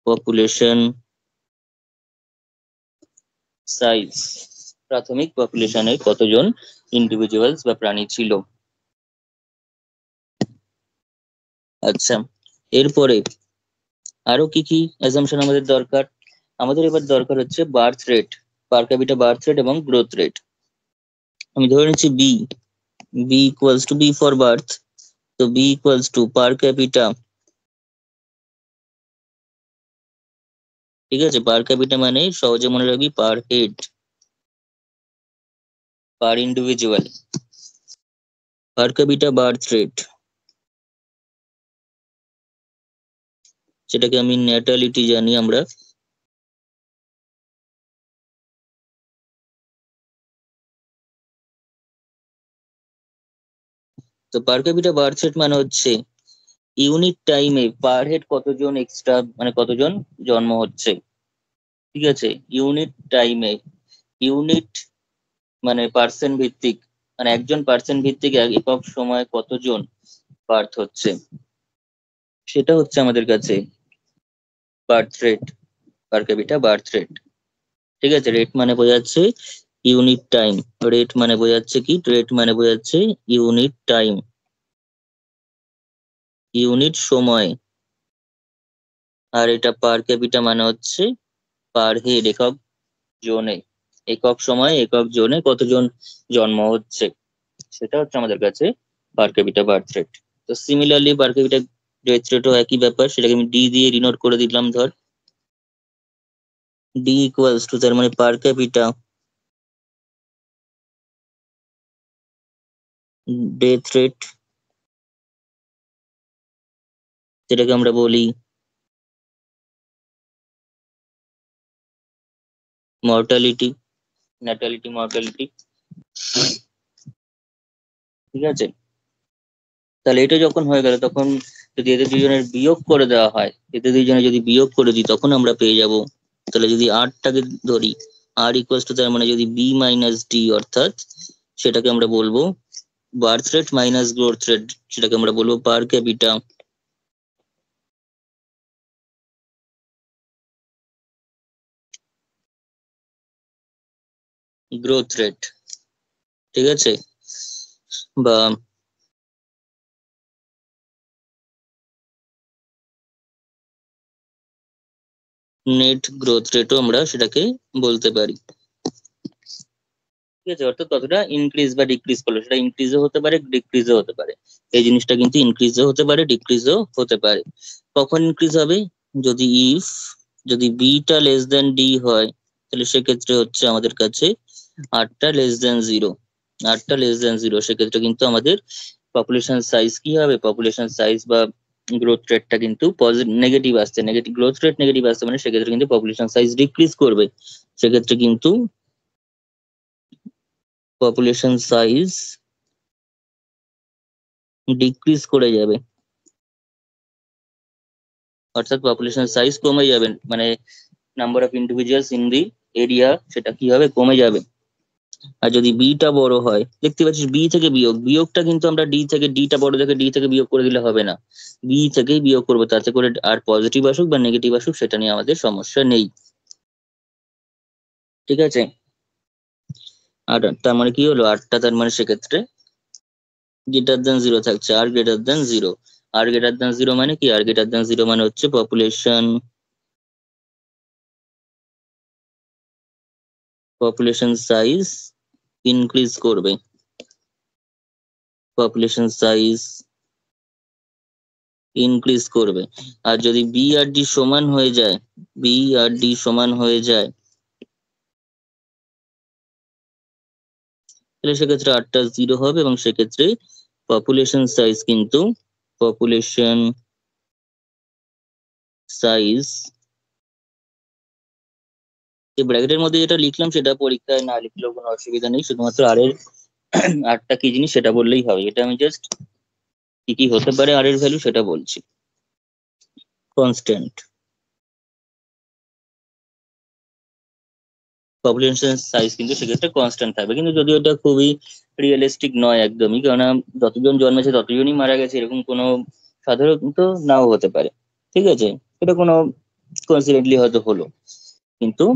Speaker 1: population size, প্রাথমিক পপুলেশনে কতজন ইন্ডিভিজুয়ালস বা প্রাণী ছিল। আচ্ছা, এরপরে আরো কি কি অ্যাজাম্পশন আমাদের দরকার? আমাদের এবার দরকার হচ্ছে birth rate, per capita birth rate এবং গ্রোথ রেট। আমি ধরে নিচ্ছি B, B equals to B for birth, তো B equals to per capita, ঠিক আছে, পার ক্যাপিটা মানে সহজে মনে রাখবি per head, per individual, per capita birth rate, সেটাকে আমি ন্যাটালিটি জানি আমরা। তো পার ক্যাপিটা বার্থ রেট মানে হচ্ছে ইউনিট টাইমে পার হেড কতজন এক্সট্রা, মানে কতজন জন্ম হচ্ছে, ঠিক আছে, ইউনিট টাইমে, ইউনিট মানে পার্সেন্ট ভিত্তিক, মানে একজন পার্সেন্ট ভিত্তিক একক সময় কতজন বার্থ হচ্ছে, সেটা হচ্ছে আমাদের কাছে birth rate, per capita birth rate. ঠিক আছে, রেট মানে বোঝাচ্ছে ইউনিট টাইম, রেট মানে বোঝাচ্ছে কি, রেট মানে বোঝাচ্ছে ইউনিট টাইম, ইউনিট সময়, আর এটা পার ক্যাপিটা মানে হচ্ছে পার হেড, একক জোনে, একক সময় একক জোনে কতজন জন্ম হচ্ছে, সেটা হচ্ছে আমাদের কাছে পার ক্যাপিটা বার্থ রেট। তো সিমিলারলি পার ক্যাপিটা ডেথ রেটও একই ব্যাপার, সেটাকে আমি ডি দিয়ে ডিনোট করে দিলাম। ধর ডি ইকুয়ালস টু, তার মানে পার ক্যাপিটা ডেথ রেট, যেটাকে আমরা বলি মর্টালিটি, ন্যাটালিটি মর্টালিটি, ঠিক আছে। তাহলে এটা যখন হয়ে গেল, তখন যদি এদের দুজনের বিয়োগ করে দেওয়া হয়, এদের দুজনে যদি বিয়োগ করে দিই, তখন আমরা পেয়ে যাব, তাহলে যদি আরটাকে ধরি, আর ইকুয়ালস টু, তার মানে যদি বি মাইনাস ডি, অর্থাৎ সেটাকে আমরা বলবো birth rate minus growth rate, সেটাকে আমরা বলবো পার ক্যাপিটা গ্রোথ রেট, ঠিক আছে, বা নেট গ্রোথ রেটও আমরা সেটাকে বলতে পারি। ঠিক আছে, অর্থাৎ কতটা ইনক্রিজ বা ডিক্রিজ করলো, সেটা ইনক্রিজও হতে পারে ডিক্রিজও হতে পারে, এই জিনিসটা কিন্তু ইনক্রিজও হতে পারে ডিক্রিজও হতে পারে। কখন ইনক্রিজ হবে? যদি যদি বিটা লেস দেন ডি হয়, তাহলে সেক্ষেত্রে হচ্ছে আমাদের কাছে আরটা লেস দেন জিরো, আরটা লেস দেন জিরো, সেক্ষেত্রে কিন্তু আমাদের পপুলেশন সাইজ কি হবে, পপুলেশন সাইজ বা গ্রোথ রেটটা কিন্তু নেগেটিভ আসছে, নেগেটিভ গ্রোথ রেট নেগেটিভ আসছে, মানে সেক্ষেত্রে কিন্তু পপুলেশন সাইজ ডিক্রিজ করবে, সেক্ষেত্রে কিন্তু পপুলেশন সাইজ ডিক্রিজ করে যাবে, অর্থাৎ পপুলেশন সাইজ কমে যাবে, মানে number of individuals in the area সেটা কি হবে, কমে যাবে। আর যদি বিটা বড় হয়, দেখতে পাচ্ছিস বি থেকে বিয়োগ, বিয়োগটা কিন্তু আমরা ডি থেকে, ডিটা বড় দেখে ডি থেকে বিয়োগ করে দিলে হবে না, বি থেকেই বিয়োগ করবো, তাতে করে আর পজিটিভ আসুক বা নেগেটিভ আসুক সেটা নিয়ে আমাদের সমস্যা নেই। ঠিক আছে, আর তার মানে কি হলো, আটটা, তার মানে সেক্ষেত্রে গ্রেটার দেন জিরো থাকছে, আর গ্রেটার দেন জিরো। আর গ্রেটার দেন জিরো মানে কি, আর গ্রেটার দেন জিরো মানে হচ্ছে পপুলেশন সাইজ ইনক্রিজ করবে, পপুলেশন সাইজ ইনক্রিজ করবে। আর যদি বি আর ডি সমান হয়ে যায়, বি আর ডি সমান হয়ে যায়, তাহলে সেক্ষেত্রে আটটা জিরো হবে, এবং সেক্ষেত্রে পপুলেশন সাইজ কিন্তু, পপুলেশন সাইজ, এই ব্র্যাকেটের মধ্যে যেটা লিখলাম সেটা পরীক্ষায় না লিখলেও কোনো অসুবিধা নেই, শুধুমাত্র আর এর আটটা কি জিনিস সেটা বললেই হবে, এটা আমি জাস্ট কি কি হতে পারে আর এর ভ্যালু সেটা বলছি। কনস্ট্যান্ট, পপুলেশন সাইজ কিন্তু সেক্ষেত্রে কনস্ট্যান্ট থাকবে, কিন্তু যদিও এটা খুবই রিয়েলিস্টিক নয় একদমই, কেননা যতজন জন্মেছে ততজনই মারা গেছে এরকম কোনো সাধারণত নাও হতে পারে। ঠিক আছে, এটা কোনো কোইন্সিডেন্টলি হয়তো হলো, কিন্তু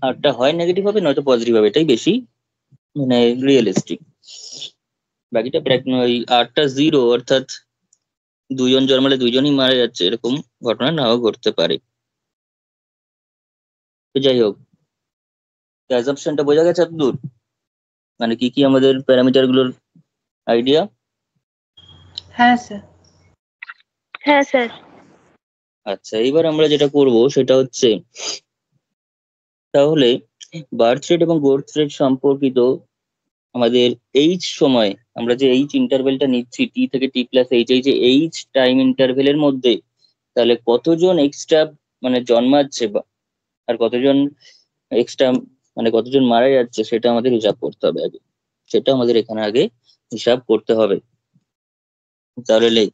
Speaker 1: আরটা হয় নেগেটিভ হবে নয়তো পজিটিভ হবে, এটাই বেশি মানে রিয়েলিস্টিক। বাকিটা ওই আরটা জিরো, অর্থাৎ দুইজন জন্মালে দুইজনই মারা যাচ্ছে এরকম ঘটনা নাও ঘটতে পারে। তো যাই হোক, অ্যাজাম্পশনটা বোঝা গেছে এতদূর, মানে কি কি আমাদের প্যারামিটার গুলোর আইডিয়া।
Speaker 2: হ্যাঁ স্যার।
Speaker 3: হ্যাঁ স্যার।
Speaker 1: আচ্ছা, এইবার আমরা যেটা করব সেটা হচ্ছে, তাহলে বার্থ রেট এবং গ্রোথ রেট সম্পর্কিত আমাদের এইচ সময়, আমরা যে এইচ ইন্টারভেলটা নিচ্ছি টি থেকে টি প্লাস এইচ, এই যে এইচ টাইম ইন্টারভেলের মধ্যে তাহলে কতজন এক্সট্রা মানে জন্মাচ্ছে আর কতজন এক্সট্রা মানে কতজন মারা যাচ্ছে সেটা আমাদের হিসাব করতে হবে আগে, সেটা আমাদের এখানে আগে হিসাব করতে হবে। তাহলে লেখ,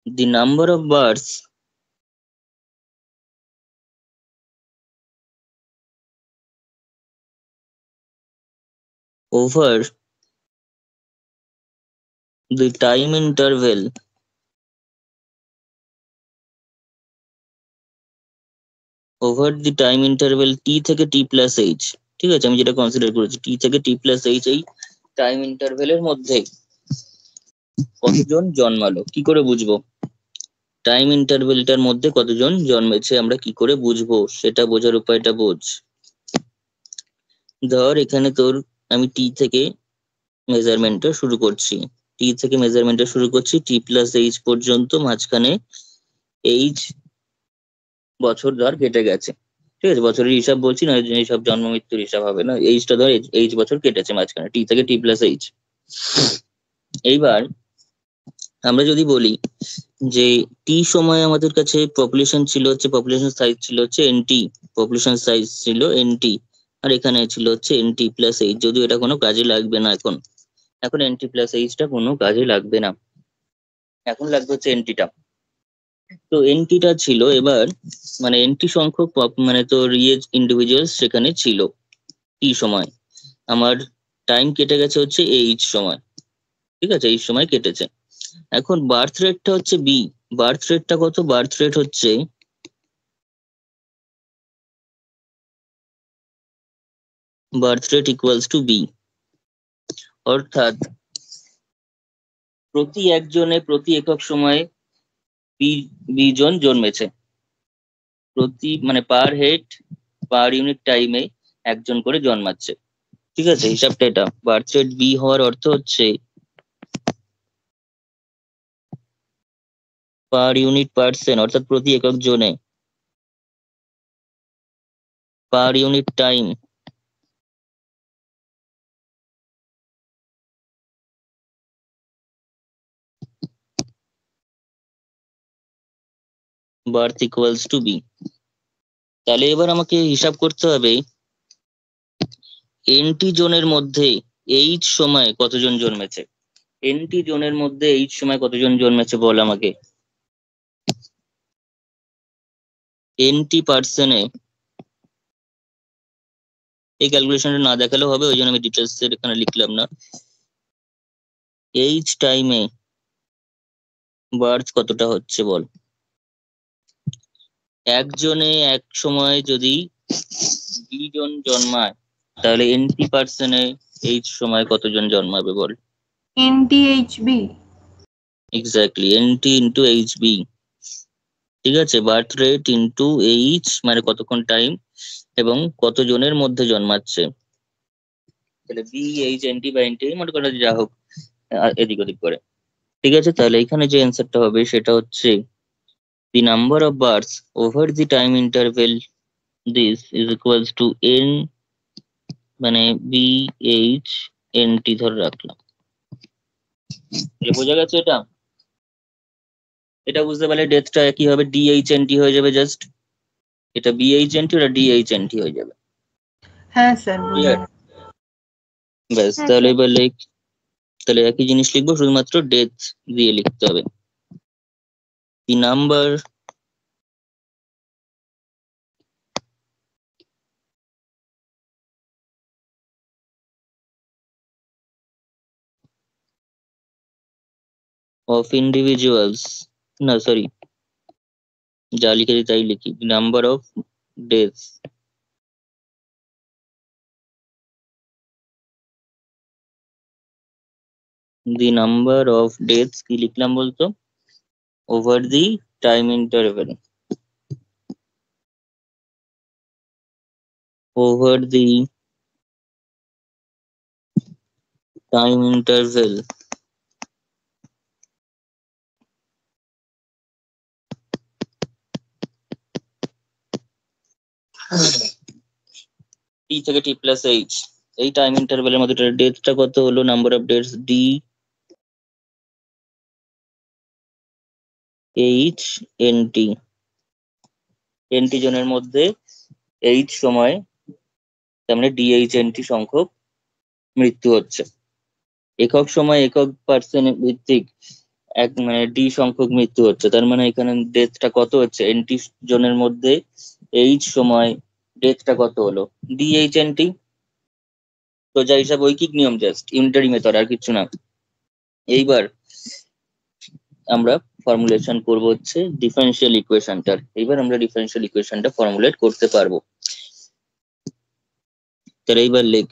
Speaker 1: the number of births over the time interval t থেকে t প্লাস এইচ, ঠিক আছে, আমি যেটা কনসিডার করেছি t থেকে t প্লাস এইচ, এই টাইম ইন্টারভেলের মধ্যে কতজন জন্মালো কি করে বুঝবো, টাইম ইন্টারভেলটার মধ্যে কতজন জন্মেছে আমরা কি করে বুঝবো, সেটা বোঝার উপায়টা বোঝ। ধর এখানে তোর আমি টি থেকে মেজারমেন্টটা শুরু করছি, টি প্লাস এইচ পর্যন্ত, মাঝখানে এইচ বছর ধর কেটে গেছে, ঠিক আছে, বছরের হিসাব বলছি না, এইসব জন্ম মৃত্যুর হিসাব হবে না, এইচটা ধর এইচ বছর কেটেছে মাঝখানে টি থেকে টি প্লাস এইচ। এইবার আমরা যদি বলি যে টি সময় আমাদের কাছে পপুলেশন ছিল হচ্ছে, পপুলেশন সাইজ ছিল হচ্ছে এনটি, পপুলেশন সাইজ ছিল এনটি, আর এখানে ছিল হচ্ছে এনটি প্লাস এইচ, যদিও এটা কোনো কাজে লাগবে না এখন, এখন এনটি প্লাস এইচটা কোনো কাজে লাগবে না, এখন লাগবে হচ্ছে এনটিটা। তো এনটিটা ছিল এবার, মানে এনটি সংখ্যক মানে তোর ইন্ডিভিজুয়াল সেখানে ছিল টি সময়, আমার টাইম কেটে গেছে হচ্ছে এইচ সময়, ঠিক আছে, এই সময় কেটেছে। এখন বার্থ রেটটা হচ্ছে বি, বার্থ রেটটা কত, বার্থ রেট হচ্ছে birth rate equals to b, অর্থাৎ প্রতি একজনে প্রতি একক সময়ে বি বি জন জন্মেছে, প্রতি মানে পার হেড পার ইউনিট টাইমে একজন করে জন্মাচ্ছে, ঠিক আছে, হিসাবটা এটা। বার্থ রেট বি হওয়ার অর্থ হচ্ছে পার ইউনিট পার্সন, অর্থাৎ প্রতি একক জনে per unit time birth equals to b. তাহলে এবার আমাকে হিসাব করতে হবে এনটি জোনের মধ্যে এইচ সময় কতজন জন্মেছে। এনটি জোনের মধ্যে এইচ সময় কতজন জন্মেছে বল আমাকে। এনটি পার্সনে, এই ক্যালকুলেশনটা না দেখালেও হবে, ওই জন্য আমি ডিটেলস এখানে লিখলাম না। এইচ টাইমে বার্থ কতটা হচ্ছে বল। একজনে এক সময় যদি 2 জন জন্মায় তাহলে এনটি পার্সনে এইচ সময় কতজন জন্মাবে বল।
Speaker 2: NTHB।
Speaker 1: Exactly, NT into H B. ঠিক আছে, বার্থ রেট ইন্টু এইচ মানে কতক্ষণ টাইম এবং কত জনের মধ্যে জন্মাচ্ছে। তাহলে বি এইচ এনটি বা এনটি মনে করা যা হোক এদিক ওদিক করে। ঠিক আছে, তাহলে এখানে যে অ্যান্সারটা হবে সেটা হচ্ছে the number of births over the time interval this is equals to n মানে বি এইচ এনটি ধরে রাখলাম। তাহলে বোঝা গেছে এটা। এটা বুঝতে পারলে ডেথটা একই হবে, ডিএইচএনটি হয়ে যাবে জাস্ট। এটা বিএইচএনটি, ওটা ডিএইচএনটি হয়ে যাবে।
Speaker 2: হ্যাঁ স্যার, বোঝা
Speaker 1: Clear?
Speaker 2: গেছে।
Speaker 1: ব্যাস,
Speaker 3: হ্যাঁ
Speaker 1: তাহলে
Speaker 3: স্যার।
Speaker 1: এবার তাহলে একই জিনিস লিখবো, শুধুমাত্র ডেথ দিয়ে লিখতে হবে। দি নাম্বার অফ ইন্ডিভিজুয়ালস, না সরি, যা লিখেছি তাই লিখি, the number of deaths the number of deaths কি লিখলাম বলতো, over the time interval, over the time interval t থেকে t প্লাস এইচ, এই টাইম ইন্টারভ্যালের মধ্যে ডেথটা কত হলো, number of deaths D H NT, NT জনের মধ্যে এইচ সময়, তার মানে ডিএইচ এনটি সংখ্যক মৃত্যু হচ্ছে। একক সময় একক পার্সেন্ট ভিত্তিক এক মানে ডি সংখ্যক মৃত্যু হচ্ছে, তার মানে এখানে ডেথটা কত হচ্ছে, এনটি জনের মধ্যে এইচ সময় ডেথটা কত হলো, ডিএইচএনটি। তো যা হিসাব ঐকিক নিয়ম, জাস্ট ইউনিটারি মেথড, আর কিছু না। এইবার আমরা ফর্মুলেশন করব হচ্ছে ডিফারেনশিয়াল ইকুয়েশনটার। এইবার আমরা ডিফারেনশিয়াল ইকুয়েশনটা ফর্মুলেট করতে পারবো। তাহলে এইবার লেখ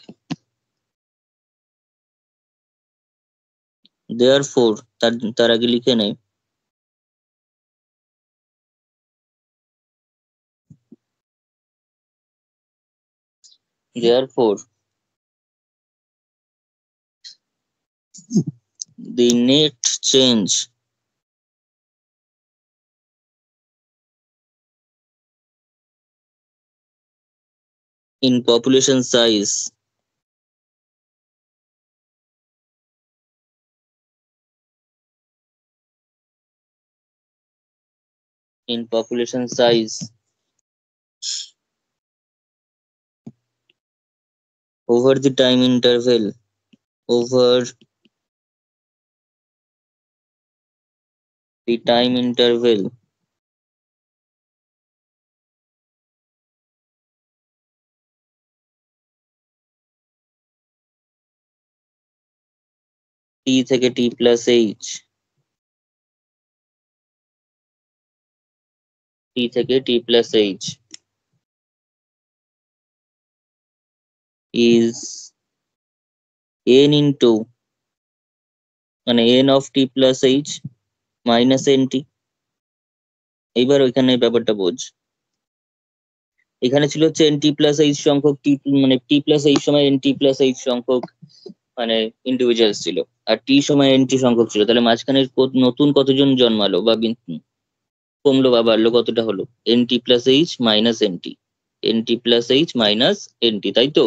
Speaker 1: therefore, তার আগে লিখে নেই therefore the net change in population size over the time interval, over the time interval t থেকে t প্লাস এইচ, t থেকে t plus H is n into মানে n of t plus h minus nt। এইবার ওইখানে ব্যাপারটা বোঝ, এখানে ছিল হচ্ছে nt প্লাস এইচ সংখ্যক টি মানে t প্লাস এইচ সময় nt প্লাস এইচ সংখ্যক মানে ইন্ডিভিজুয়ালস ছিল, আর টি সময় nt সংখ্যক ছিল। তাহলে মাঝখানে নতুন কতজন জন্মালো বা কমলো বা বাড়লো কতটা হলো, nt plus H minus nt, nt plus H minus nt, তাই তো।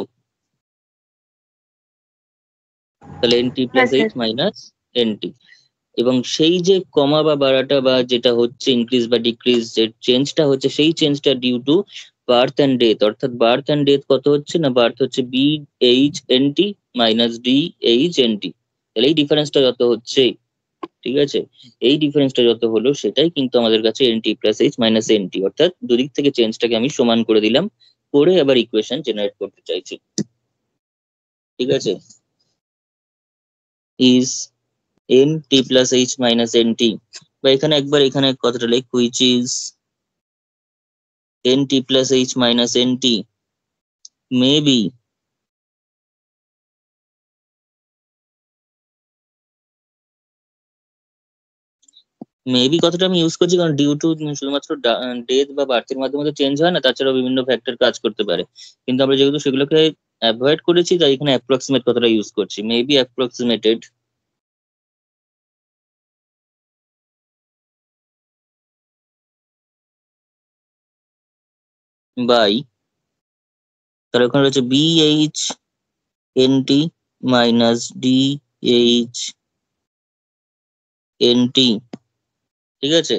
Speaker 1: তাহলে nt
Speaker 3: হ্যাঁ
Speaker 1: plus
Speaker 3: sir.
Speaker 1: H minus nt, এবং সেই যে কমা বা বাড়াটা বা যেটা হচ্ছে ইনক্রিজ বা ডিক্রিজ, যে চেঞ্জটা হচ্ছে সেই চেঞ্জটা due to birth and death. অর্থাৎ বার্থ অ্যান্ড ডেথ কত হচ্ছে না, বার্থ হচ্ছে BH NT minus DH NT। তাহলে এই ডিফারেন্সটা যত হচ্ছে, ঠিক আছে, এই ডিফারেন্সটা যত হলো সেটাই কিন্তু আমাদের কাছে NT+H - NT, অর্থাৎ দুদিক থেকে চেঞ্জটাকে আমি সমান করে দিলাম, করে আবার ইকুয়েশন জেনারেট করতে চাইছি। ঠিক আছে, ইজ NT+H - NT, বা এখানে একবার এখানে কথাটা লিখ, which is NT+H - NT may be, maybe কথাটা আমি ইউজ করছি কারণ ডিউ টু শুধুমাত্র ডেথ বা বার্থের মাধ্যমে তো চেঞ্জ হয় না, তাছাড়াও বিভিন্ন ফ্যাক্টর কাজ করতে পারে। কিন্তু আমরা যেহেতু সেগুলোকে অ্যাভয়েড করেছি তাই এখানে অ্যাপ্রক্সিমেট কথাটা ইউজ করছি, মেবি অ্যাপ্রক্সিমেটেড বাই, তাহলে ওখানে রয়েছে BH NT minus DH NT। ঠিক আছে,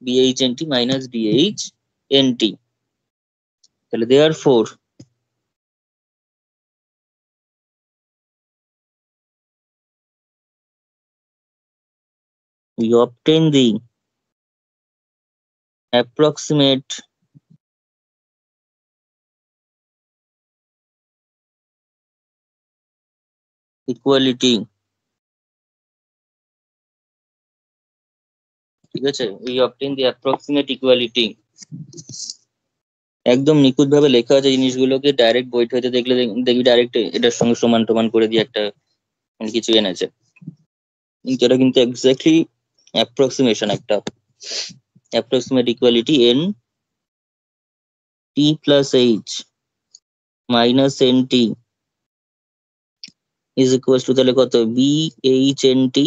Speaker 1: BH NT minus DH NT। তাহলে দেয়ার four we obtain the approximate equality। ঠিক আছে, we obtain the approximate equality। একদম নিখুঁত ভাবে লেখা আছে জিনিসগুলোকে, ডাইরেক্ট বইটা হইতে দেখলে দেখবি ডাইরেক্ট এটার সঙ্গে সমান টমান করে দিয়ে একটা মানে কিছু এনেছে, কিন্তু এটা কিন্তু এক্স্যাক্টলি অ্যাপ্রক্সিমেশন, একটা approximate equality NT+H - NT is equal to তাহলে কত, BH NT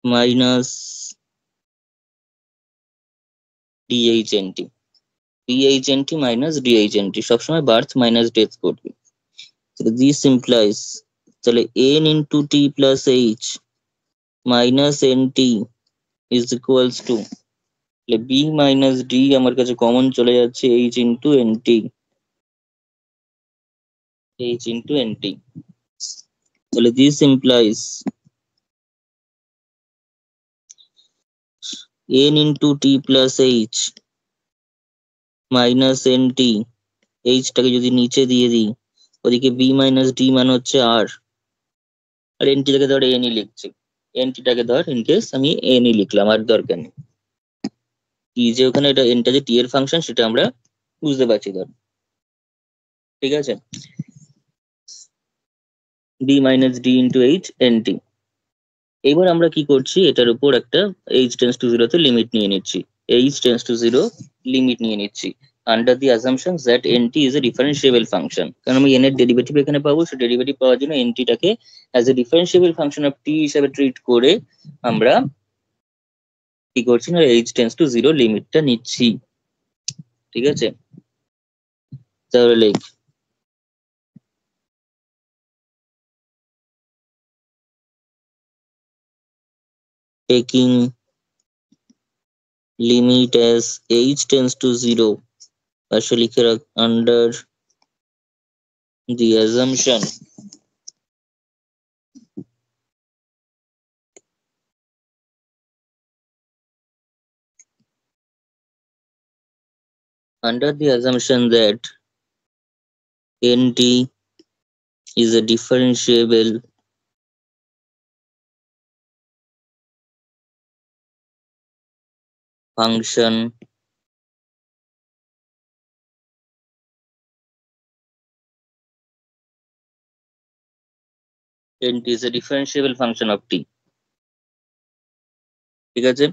Speaker 1: minus DH NT। BH NT minus DH NT সবসময় বার্থ মাইনাস ডেথ করবে। তাহলে দিস ইমপ্লাইজ, তাহলে N into T+H minus NT is equals two, তাহলে B minus D আমার কাছে common চলে যাচ্ছে, H ইন্টু NT। তাহলে this implies N into T+H minus NT, H টাকে যদি নিচে দিয়ে দিই, ওদিকে B মাইনাস D মানে হচ্ছে R, আর NT টাকে ধর N লিখছি, NT টাকে ধর ইনকেস আমি N লিখলাম, আর দরকার নেই কি যে ওখানে এটা Nটা যে T এর ফাংশন সেটা আমরা বুঝতে পারছি ধর। ঠিক আছে, B minus D into HNT। এবার আমরা কি করছি, এটার উপর একটা H → 0 তে লিমিট নিয়ে নিচ্ছি, H → 0 লিমিট নিয়ে নিচ্ছি under the assumption that NT is a differentiable function. কারণ আমি N এর ডেরিভেটিভ এখানে পাবো, সেই ডেরিভেটিভ পাওয়ার জন্য NT টাকে as a differentiable function of T হিসেবে ট্রিট করে আমরা কি করছি না, H → 0 লিমিটটা নিচ্ছি। ঠিক আছে, তাহলে লিখ taking limit as H → 0, পাশে লিখে রাখ under the assumption that NT is a differentiable function NT is a differentiable function of T। ঠিক আছে,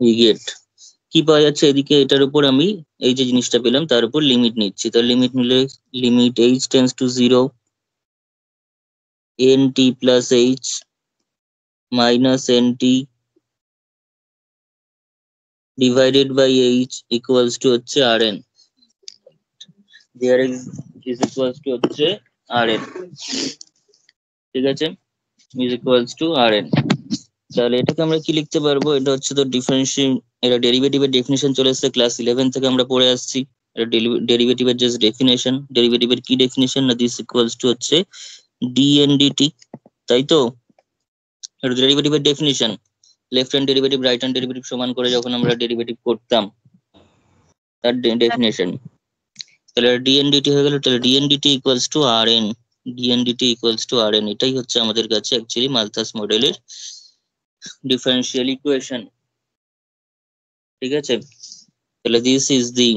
Speaker 1: we get কি পাওয়া যাচ্ছে এদিকে, এটার উপর আমি এই যে জিনিসটা পেলাম তার উপর লিমিট নিচ্ছি, তার লিমিট নিলে limit H → 0 NT+H minus NT divided by H equals to হচ্ছে Rn। There is is equals to হচ্ছে Rn, ঠিক আছে, ইজ ইকুয়ালস টু Rn। তাহলে এটাকে আমরা কি লিখতে পারবো, এটা হচ্ছে তো ডিফারেন্সিয়েট, এটা ডেরিভেটিভের ডেফিনেশন চলে এসেছে, ক্লাস 11 থেকে আমরা পড়ে আসছি। এটা ডেরিভেটিভের জাস্ট ডেফিনেশন, ডেরিভেটিভের কি ডেফিনেশন না দিস ইকুয়ালস টু হচ্ছে ডিএনডিটি, তাই তো। এটা ডেরিভেটিভের definition, left hand derivative right hand derivative সমান করে যখন আমরা ডেরিভেটিভ করতাম তার ডেফিনেশন। তাহলে ডিএনডিটি হয়ে গেল, তাহলে ডিএনডিটি equals to Rn, ডিএনডিটি equals to Rn, এটাই হচ্ছে আমাদের কাছে অ্যাকচুয়ালি মালথাস মডেলের ডিফারেন্সিয়াল ইকুয়েশন, ঠিক আছে। তাহলে দিস ইজ দি,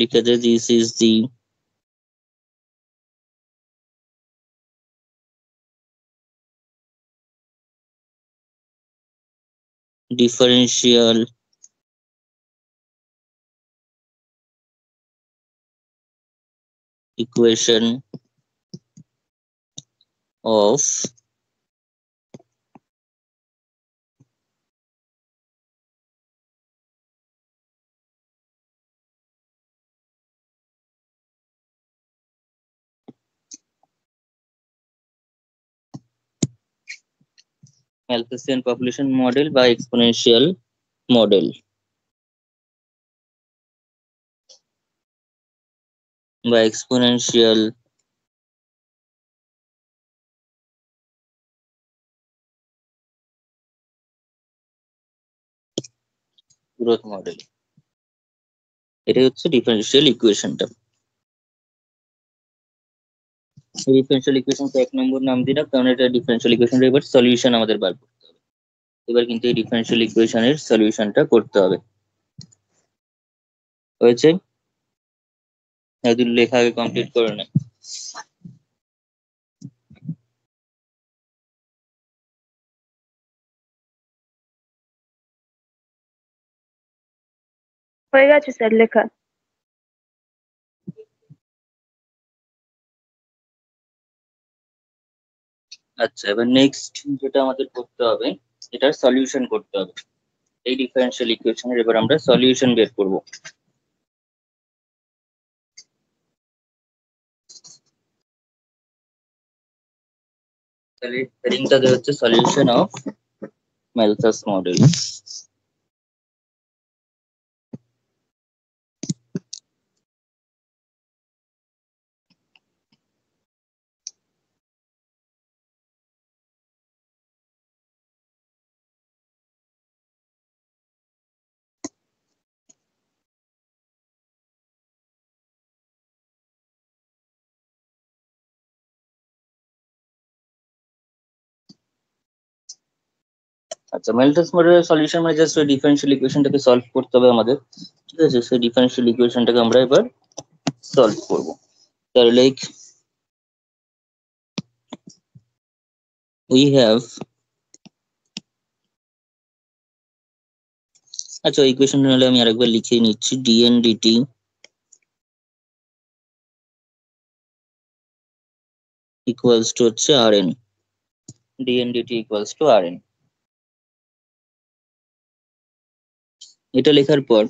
Speaker 1: লিখে দে, this is the differential equation of Malthusian population model by exponential model, by exponential growth model, এটাই হচ্ছে ডিফারেন্সিয়াল ইকুয়েশনটা। ডিফারেন্সিয়াল ইকুয়েশনটা 1 নম্বর নাম দিলাম, কারণ এটা ডিফারেন্সিয়াল ইকুয়েশনের এবার সলিউশন আমাদের বার করতে হবে। এবার কিন্তু এই ডিফারেন্সিয়াল ইকুয়েশনের সলিউশনটা করতে হবে, হয়েছে। একদিন লেখা আগে কমপ্লিট করে নে।
Speaker 3: হয়ে গেছে স্যার লেখা।
Speaker 1: আচ্ছা, এবার নেক্সট যেটা আমাদের করতে হবে, এটার সলিউশন করতে হবে। এই ডিফারেন্সিয়াল ইকুয়েশনের এবার আমরা সলিউশন বের করব। তাহলে হেডিংটা দেওয়া হচ্ছে সলিউশন অফ Malthus মডেল। আচ্ছা, Malthus মডেলের সলিউশন মানে জাস্ট ওই ডিফারেন্সিয়াল ইকুয়েশনটাকে সলভ করতে হবে আমাদের, ঠিক আছে। সেই ডিফারেন্সিয়াল ইকুয়েশনটাকে আমরা এবার সলভ করব। তাহলে লাইক উই হ্যাভ, আচ্ছা ওই ইকুয়েশন হলে আমি আরেকবার লিখে নিচ্ছি, ডিএনডিটি ইকুয়ালস টু হচ্ছে Rn, ডিএনডিটি ইকুয়ালস টু Rn। এটা লেখার পর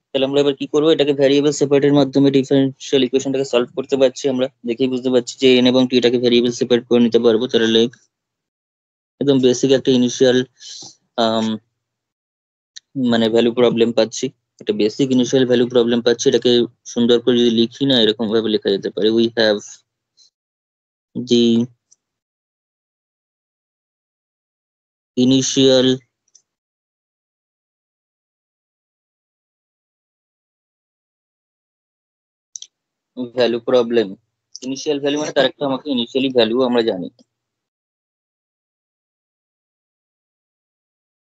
Speaker 1: তাহলে আমরা এবার কি করবো, এটাকে ভ্যারিয়েবল সেপারেটের মাধ্যমে ডিফারেন্সিয়াল ইকুয়েশনটাকে সলভ করতে পারছি আমরা, দেখেই বুঝতে পারছি যে n এবং t এটাকে ভ্যারিয়েবল সেপারেট করে নিতে পারবো। তাহলে লাইক একদম বেসিক একটা ইনিশিয়াল মানে ভ্যালু প্রবলেম পাচ্ছি, একটা বেসিক ইনিশিয়াল ভ্যালু প্রবলেম পাচ্ছি। এটাকে সুন্দর করে যদি লিখি না, এরকম ভাবে লেখা যেতে পারে, we have the initial value problem. Initial value মানে তার একটা আমাকে ইনিশিয়ালি ভ্যালু আমরা জানি,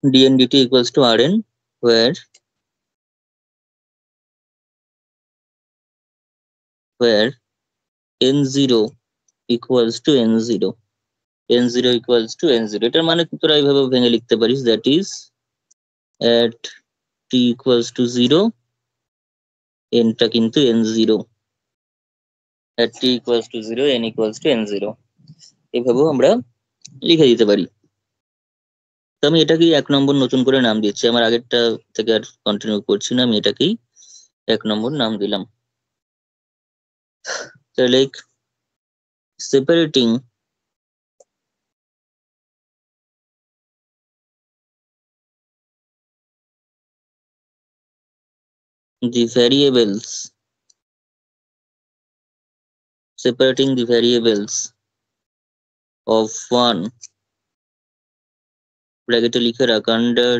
Speaker 1: dndt equals to Rn, where n0 equals to n0, n0 equals to n0। এটার মানে তোরা এইভাবে ভেঙে লিখতে পারিস, that is at t equals to 0, n টা কিন্তু n0, at t equals to 0, n equals to n0, এইভাবেও আমরা লিখে দিতে পারি। তো আমি এটাকেই 1 নম্বর নতুন করে নাম দিচ্ছি, আমার আগেরটা থেকে আর কন্টিনিউ করছি না, আমি এটাকেই 1 নম্বর নাম দিলাম। তাহলে separating the variables of one ব্র্যাকেটে লিখে রাখ under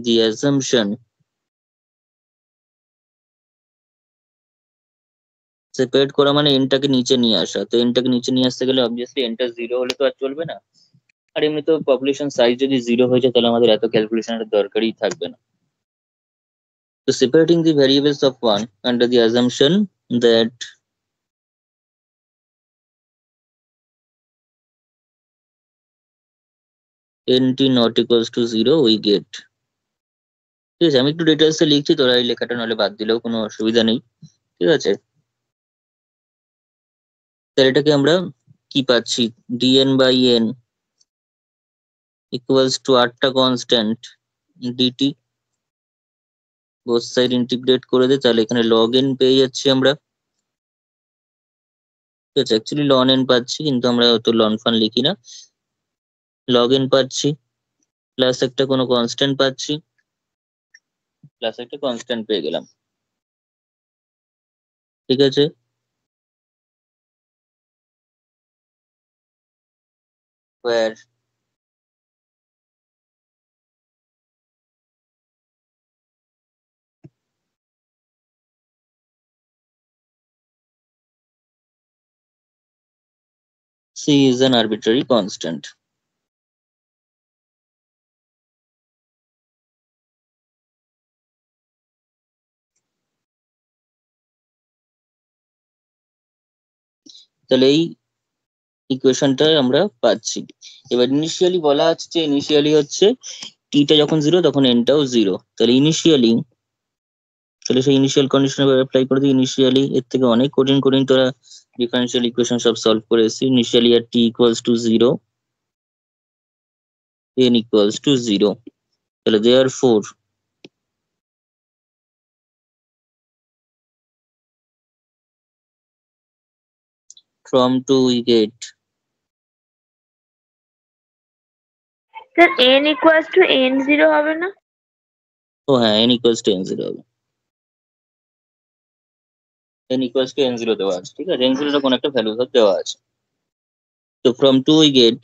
Speaker 1: the assumption সেপারেট করা মানে এনটাকে নিচে নিয়ে আসা। তো এনটাকে নিচে নিয়ে আসতে গেলে অবভিয়াসলি এনটা 0 হলে তো আর চলবে না। আর এমনি তো পপুলেশন সাইজ যদি 0 হয়ে যায় তাহলে আমাদের এত ক্যালকুলেশনের দরকারই থাকবে না। তো separating the variables of one under the assumption that nt not equals to 0 we get। ঠিক আছে, আমি একটু ডিটেলসে লিখছি, তোরা এই লেখাটা নাহলে বাদ দিলেও কোনো অসুবিধা নেই। ঠিক আছে, তাহলে এটাকে আমরা কি পাচ্ছি, dn by n equals to 8টা constant dt, both side integrate করে দে, তাহলে এখানে log n পেয়ে যাচ্ছি আমরা। ঠিক আছে, অ্যাকচুয়ালি ln n পাচ্ছি কিন্তু আমরা অত লন ফান লিখি না, log n পাচ্ছি, প্লাস একটা কোনো কনস্ট্যান্ট পাচ্ছি, প্লাস একটা কনস্ট্যান্ট পেয়ে গেলাম। ঠিক আছে, where c is an arbitrary constant। তাহলে এই ইকুয়েশনটা আমরা পাচ্ছি। এবার ইনিশিয়ালি বলা আছে যে ইনিশিয়ালি হচ্ছে টিটা যখন 0 তখন এনটাও 0। তাহলে ইনিশিয়ালি, তাহলে সেই ইনিশিয়াল কন্ডিশন অ্যাপ্লাই করে দিই। ইনিশিয়ালি এর থেকে অনেক কঠিন কঠিন তোরা ডিফারেন্সিয়াল ইকুয়েশন সব সলভ করে এসেছিস। Initially r t equals to 0, n equals to 0, তাহলে therefore from 2 we get
Speaker 3: sir n equals to n0 হবে না?
Speaker 1: ও হ্যাঁ, n equals to n0 হবে, n equals to n0 দেওয়া আছে। ঠিক আছে, n0 এর কোন একটা ভ্যালু দেওয়া আছে। তো from 2 we get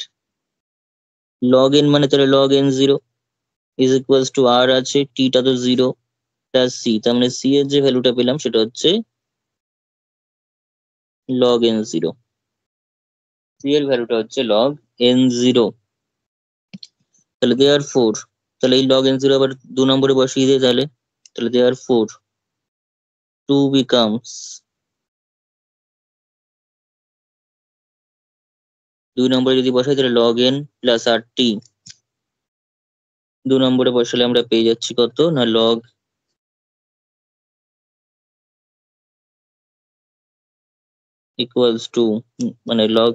Speaker 1: log n মানে তাহলে log n0 is equals to r আছে, t টা তো 0 প্লাস c, তার মানে c এর যে ভ্যালুটা পেলাম সেটা হচ্ছে log n0, c এর ভ্যালুটা হচ্ছে log n0। তাহলে therefore, তাহলে এই log n0 আবার 2 নম্বরে বসিয়ে দিই তাহলে, তাহলে therefore 2 becomes 2 নম্বরে যদি বসাই তাহলে log n প্লাস rt, 2 নম্বরে বসালে আমরা পেয়ে যাচ্ছি কত না log equals to মানে log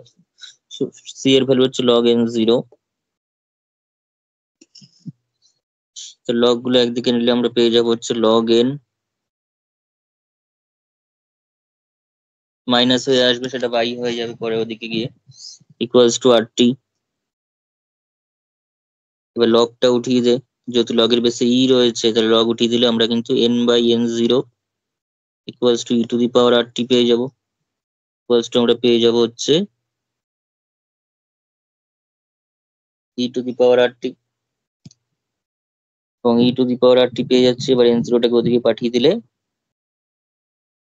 Speaker 1: c এর ভ্যালু হচ্ছে log n0। তো লগ গুলো একদিকে নিলে আমরা পেয়ে যাবো হচ্ছে log n, মাইনাস হয়ে আসবে সেটা বাই হয়ে যাবে পরে ওদিকে গিয়ে, ইকুয়ালস টু rt। এবার লগটা উঠিয়ে দে, যেহেতু লগের বেসে ই রয়েছে তাহলে লগ উঠিয়ে দিলে আমরা কিন্তু n by n0 equals to e to the power rt পেয়ে যাবো। ইকুয়ালস টু আমরা পেয়ে যাবো হচ্ছে ই টু দি পাওয়ার rt, এবং ই টু দি পাওয়ার rt পেয়ে যাচ্ছে। এবার n0 টাকে ওদিকে পাঠিয়ে দিলে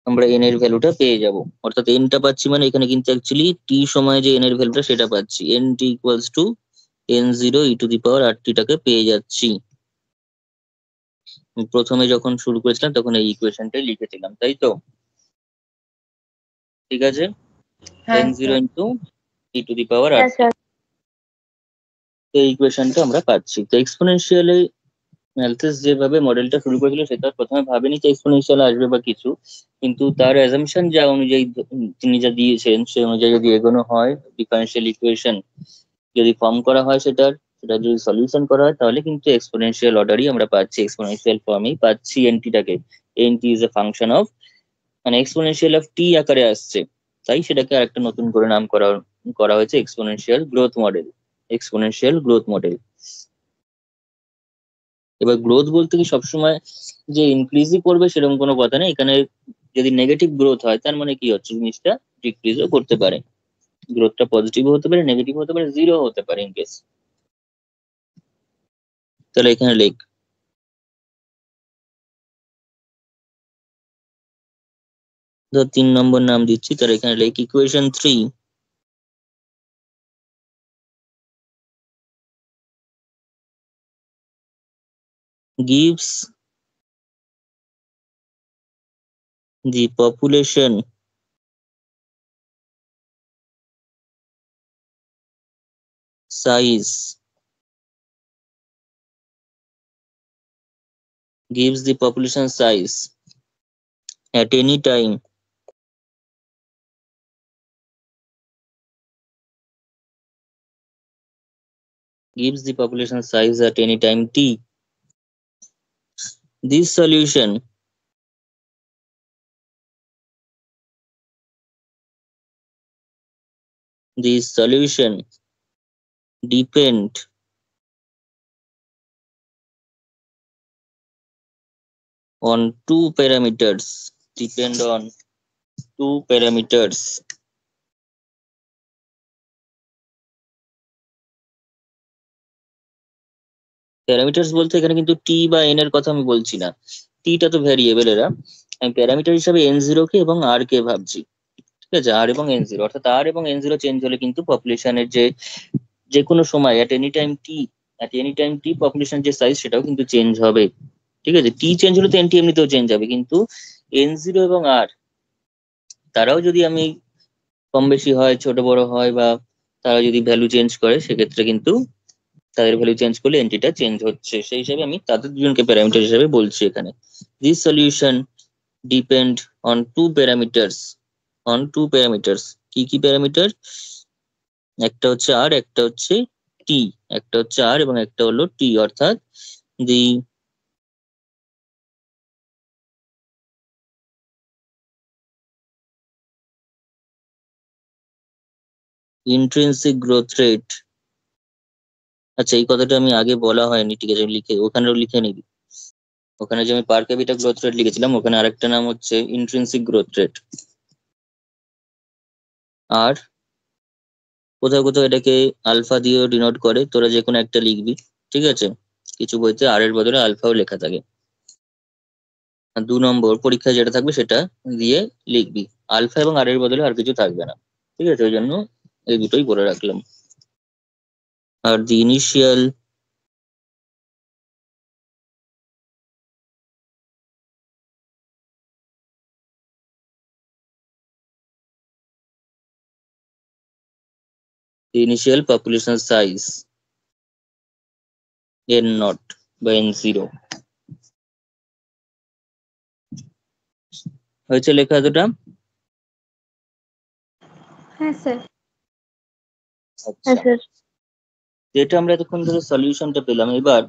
Speaker 1: আমরা n এর ভ্যালুটা পেয়ে যাব, অর্থাৎ n টা পাচ্ছি মানে এখানে কিন্তু অ্যাকচুয়ালি t সময়ে যে n এর ভ্যালুটা সেটা পাচ্ছি, nt equals to n0 e to the power rt টাকে পেয়ে যাচ্ছি। প্রথমে যখন শুরু করেছিলাম তখন এই ইকুয়েশনটাই লিখেছিলাম, তাই তো? ঠিক আছে,
Speaker 2: হ্যাঁ
Speaker 1: n0 into E to the পাওয়ার
Speaker 3: হ্যাঁ
Speaker 1: rt,
Speaker 3: স্যার।
Speaker 1: তো এই ইকুয়েশনটা আমরা পাচ্ছি। তো এক্সপোনেনশিয়ালি ম্যালথেস যেভাবে মডেলটা শুরু করেছিল সেটা প্রথমে ভাবেনি যে এক্সপোনেনশিয়াল আসবে বা কিছু, কিন্তু তার অ্যাজাম্পশন যা অনুযায়ী তিনি যা দিয়েছেন সেই অনুযায়ী যদি এগোনো হয়, ডিফারেন্সিয়াল ইকুয়েশন যদি ফর্ম করা হয় সেটার, সেটা যদি সলিউশন করা হয় তাহলে কিন্তু এক্সপোনেনশিয়াল অর্ডারই আমরা পাচ্ছি, এক্সপোনেনশিয়াল ফর্মেই পাচ্ছি এনটিটাকে। N T is a function of, মানে এক্সপোনেনশিয়াল অফ টি আকারে আসছে, তাই সেটাকে আরেকটা নতুন করে নাম করা করা হয়েছে exponential growth model. Exponential growth model. এবার গ্রোথ বলতে কি সবসময় যে ইনক্রিজই করবে সেরকম কোনো কথা নেই, এখানে যদি নেগেটিভ গ্রোথ হয় তার মানে কি হচ্ছে জিনিসটা ডিক্রিজও করতে পারে, গ্রোথটা পজিটিভ হতে পারে, নেগেটিভ হতে পারে, জিরো হতে পারে ইন কেস। তাহলে এখানে লেখ, ধর 3 নম্বর নাম দিচ্ছি, তাহলে এখানে লেখ equation 3 gives the population size, gives the population size at any time gives the population size at any time t. This solution depend on two parameters, depend on two parameters. Parameters বলতে এখানে কিন্তু টি বা N এর কথা আমি বলছি না, টিটা তো ভ্যারিয়েবল, এরা আমি প্যারামিটার হিসাবে এন জিরো কে এবং আর কে ভাবছি। ঠিক আছে, আর এবং এন জিরো, অর্থাৎ আর এবং এন জিরো চেঞ্জ হলে কিন্তু পপুলেশনের যে যে কোনো সময় at any time T population যে সাইজ সেটাও কিন্তু চেঞ্জ হবে। ঠিক আছে, টি চেঞ্জ হলে তো এনটি এমনিতেও চেঞ্জ হবে, কিন্তু এন জিরো এবং আর তারাও যদি আমি কম বেশি হয়, ছোট বড় হয়, বা তারা যদি ভ্যালু চেঞ্জ করে সেক্ষেত্রে কিন্তু তাদের ভ্যালু চেঞ্জ করলে এন্ট্রিটা চেঞ্জ হচ্ছে, সেই হিসাবে আমি তাদের দুজনকে প্যারামিটার হিসাবে বলছি এখানে। This solution depend on two parameters, on two parameters. কি কি প্যারামিটার? একটা হচ্ছে আর, একটা হচ্ছে টি, একটা হচ্ছে আর এবং একটা হলো টি, অর্থাৎ দি ইন্ট্রিনসিক গ্রোথ রেট। আচ্ছা, এই কথাটা আমি আগে বলা হয়নি, ঠিক আছে, লিখে ওখানেও লিখে নিবি। ওখানে যে আমি পার ক্যাপিটা গ্রোথ রেট লিখেছিলাম, ওখানে আরেকটা নাম হচ্ছে ইন্ট্রিনসিক গ্রোথ রেট। আর কোথাও কোথাও এটাকে আলফা দিয়েও ডিনোট করে, তোরা যে কোনো একটা লিখবি। ঠিক আছে, কিছু বইতে আর এর বদলে আলফাও লেখা থাকে। আর 2 নম্বর পরীক্ষায় যেটা থাকবে সেটা দিয়ে লিখবি, আলফা এবং আর এর বদলে আর কিছু থাকবে না। ঠিক আছে, ওই জন্য এই দুটোই বলে রাখলাম। আর the initial population size N naught বা এন জিরো। হয়েছে লেখা এতটা?
Speaker 2: হ্যাঁ স্যার।
Speaker 1: আচ্ছা,
Speaker 3: স্যার।
Speaker 1: যেটা আমরা এতক্ষণ ধরে সলিউশনটা পেলাম, এবার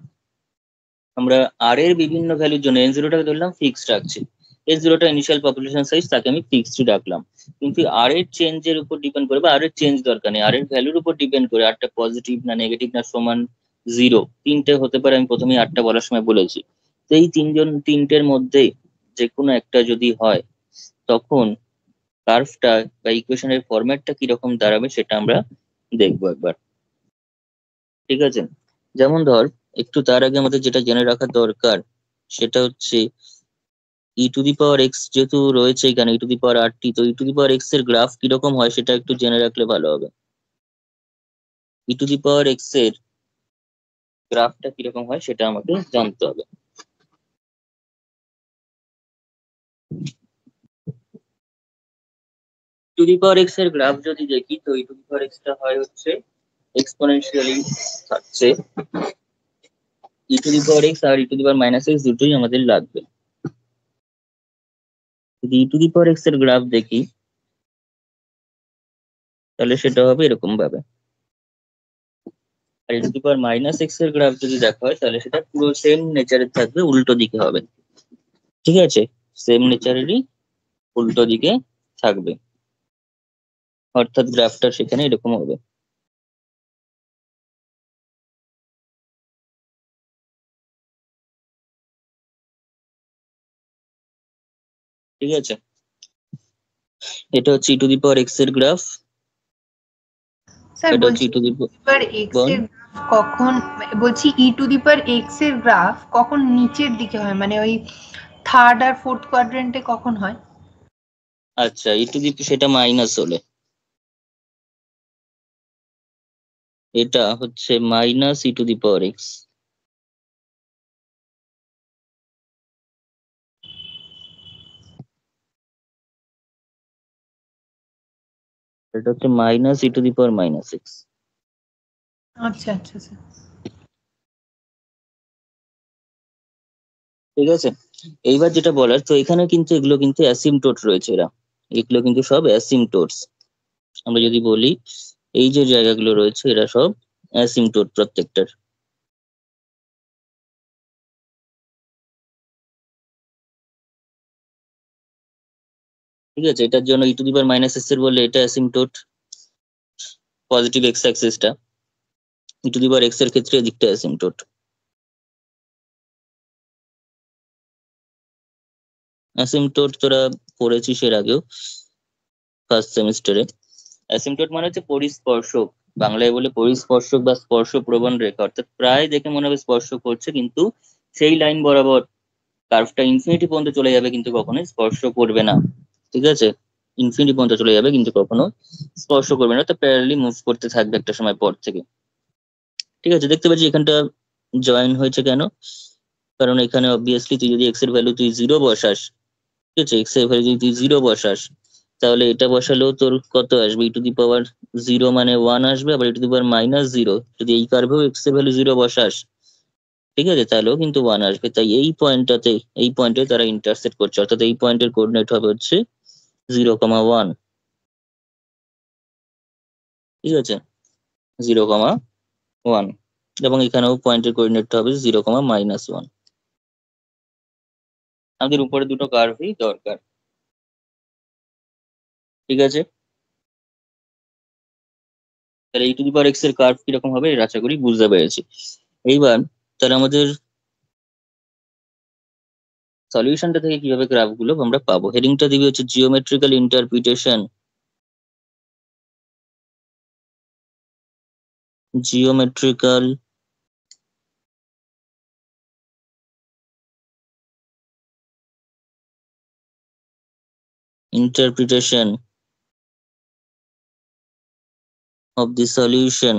Speaker 1: আমরা আর এর বিভিন্ন ভ্যালুর জন্য এন জিরোটাকে ধরলাম ফিক্সড রাখছি, এন জিরোটা ইনিশিয়াল পপুলেশন সাইজ, তাকে আমি ফিক্সড রাখলাম। কিন্তু আর এর চেঞ্জের উপর ডিপেন্ড করে, বা আর এর চেঞ্জ দরকার নেই, আর এর ভ্যালুর উপর ডিপেন্ড করে আরটা পজিটিভ না নেগেটিভ না সমান জিরো, তিনটে হতে পারে, আমি প্রথমেই আরটা বলার সময় বলেছি। তো এই তিনটের মধ্যে যে কোনো একটা যদি হয়, তখন কার্ভটা বা ইকুয়েশনের ফরম্যাটটা কিরকম দাঁড়াবে সেটা আমরা দেখবো একবার। ঠিক আছে, যেমন ধর, একটু তার আগে আমাদের যেটা জেনে রাখা দরকার সেটা হচ্ছে ই টু দি পাওয়ার এক্স যেহেতু রয়েছে এখানে, ই টু দি পাওয়ার আর টি, তো ই টু দি পাওয়ার এক্স এর গ্রাফ কিরকম হয় সেটা একটু জেনে রাখলে ভালো হবে। ই টু দি পাওয়ার এক্স এর গ্রাফটা কিরকম হয় সেটা আমাকে জানতে হবে। টু দি পাওয়ার এক্স এর গ্রাফ যদি দেখি, তো ই টু দি পাওয়ার এক্স টা হয় হচ্ছে এক্সপোনেনশিয়ালি থাকছে, e to the power X আর e to the power minus X দুটোই আমাদের লাগবে। যদি e to the power X এর গ্রাফ দেখি তাহলে সেটা হবে এরকম ভাবে। আর e to the power minus X এর গ্রাফ যদি দেখা হয় তাহলে সেটা পুরো সেম নেচারের থাকবে, উল্টো দিকে হবে। ঠিক আছে, সেম নেচারেরই উল্টো দিকে থাকবে, অর্থাৎ গ্রাফটা সেখানে এরকম হবে। ঠিক আছে, এটা হচ্ছে ই টু দি পাওয়ার এক্স এর গ্রাফ,
Speaker 2: স্যার
Speaker 1: এটা হচ্ছে
Speaker 2: বলছি
Speaker 1: ই টু দি
Speaker 2: পাওয়ার এক্স
Speaker 1: বল।
Speaker 2: এর গ্রাফ কখন, বলছি ই টু দি পাওয়ার এক্স এর গ্রাফ কখন নিচের দিকে হয়, মানে ওই থার্ড আর ফোর্থ কোয়াড্রেন্টে কখন হয়?
Speaker 1: আচ্ছা, ই টু দি সেটা মাইনাস হলে, এটা হচ্ছে minus E to the power x, এটা হচ্ছে minus E to the power minus x.
Speaker 2: আচ্ছা আচ্ছা স্যার।
Speaker 1: ঠিক আছে, এইবার যেটা বলার, তো এখানে কিন্তু এগুলো কিন্তু অ্যাসিমটোট রয়েছে, এগুলো কিন্তু সব অ্যাসিমটোটস। আমরা যদি বলি এই যে জায়গাগুলো রয়েছে এরা সব অ্যাসিমটোট প্রত্যেকটার। ঠিক আছে, এটার জন্য e to the power minus X এর বললে এটা অ্যাসিমটোট, পজিটিভ এক্স অ্যাক্সিসটা। E to the power X এর ক্ষেত্রে এদিকটা অ্যাসিমটোট। অ্যাসিমটোট তোরা পড়েছিস এর আগেও ফার্স্ট সেমিস্টারে। অ্যাসিমটোট মানে হচ্ছে পরিস্পর্শক, বাংলায় বলে পরিস্পর্শক বা স্পর্শ প্রবণ রেখা, অর্থাৎ প্রায় দেখে মনে হবে স্পর্শ করছে কিন্তু সেই লাইন বরাবর কার্ভটা ইনফিনিটি পর্যন্ত চলে যাবে কিন্তু কখনোই স্পর্শ করবে না। ঠিক আছে, ইনফিনিটি পর্যন্ত চলে যাবে কিন্তু কখনো স্পর্শ করবে না, তো প্যারালালি মুভ করতে থাকবে একটা সময় পর থেকে। ঠিক আছে, দেখতে পাচ্ছি এখানটা জয়েন হয়েছে কেন, কারণ এখানে অবভিয়াসলি তুই যদি এক্স এর ভ্যালু তুই জিরো বসাস, ঠিক আছে, এক্স এর ভ্যালু যদি তুই জিরো বসাস তাহলে এটা বসালেও তোর কত আসবে, e to the power zero মানে ওয়ান আসবে, আবার e to the power minus zero যদি এই কার্ভেও এক্স এর ভ্যালু জিরো বসাস, ঠিক আছে, তাহলেও কিন্তু ওয়ান আসবে। তাই এই পয়েন্টে তারা ইন্টারসেক্ট করছে, অর্থাৎ এই পয়েন্টের কোঅর্ডিনেট হবে হচ্ছে 0,1। ঠিক আছে, 0,1, এবং এখানেও পয়েন্টের কোঅর্ডিনেট হবে 0,-1। আমাদের উপরে দুটো কার্ভই দরকার। ঠিক আছে, তাহলে ই টু দি পাওয়ার এক্স এর কার্ভ কিরকম হবে এটা আশা করি বুঝতে পেরেছি। এইবার তাহলে আমাদের সলিউশনটা থেকে কিভাবে গ্রাফ গুলো আমরা পাবো, হেডিংটা দিবি হচ্ছে geometrical interpretation, geometrical interpretation of the solution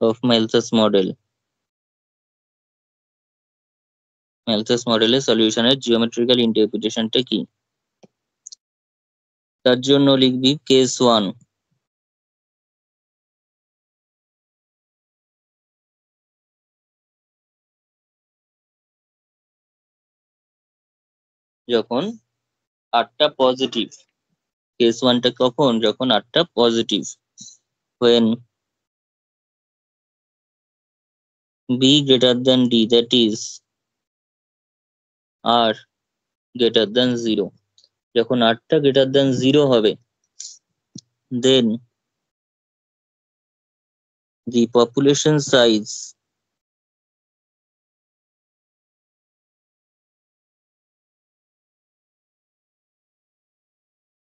Speaker 1: of Malthus model। Malthus মডেলের সলিউশনের জিওমেট্রিক্যাল ইন্টারপ্রিটেশনটা কি, তার জন্য লিখবি কেস 1, যখন 8টা পজিটিভ। কেস 1টা কখন, যখন 8টা positive, when b greater than d, that is r greater than 0। যখন 8টা greater than 0 হবে, then the population size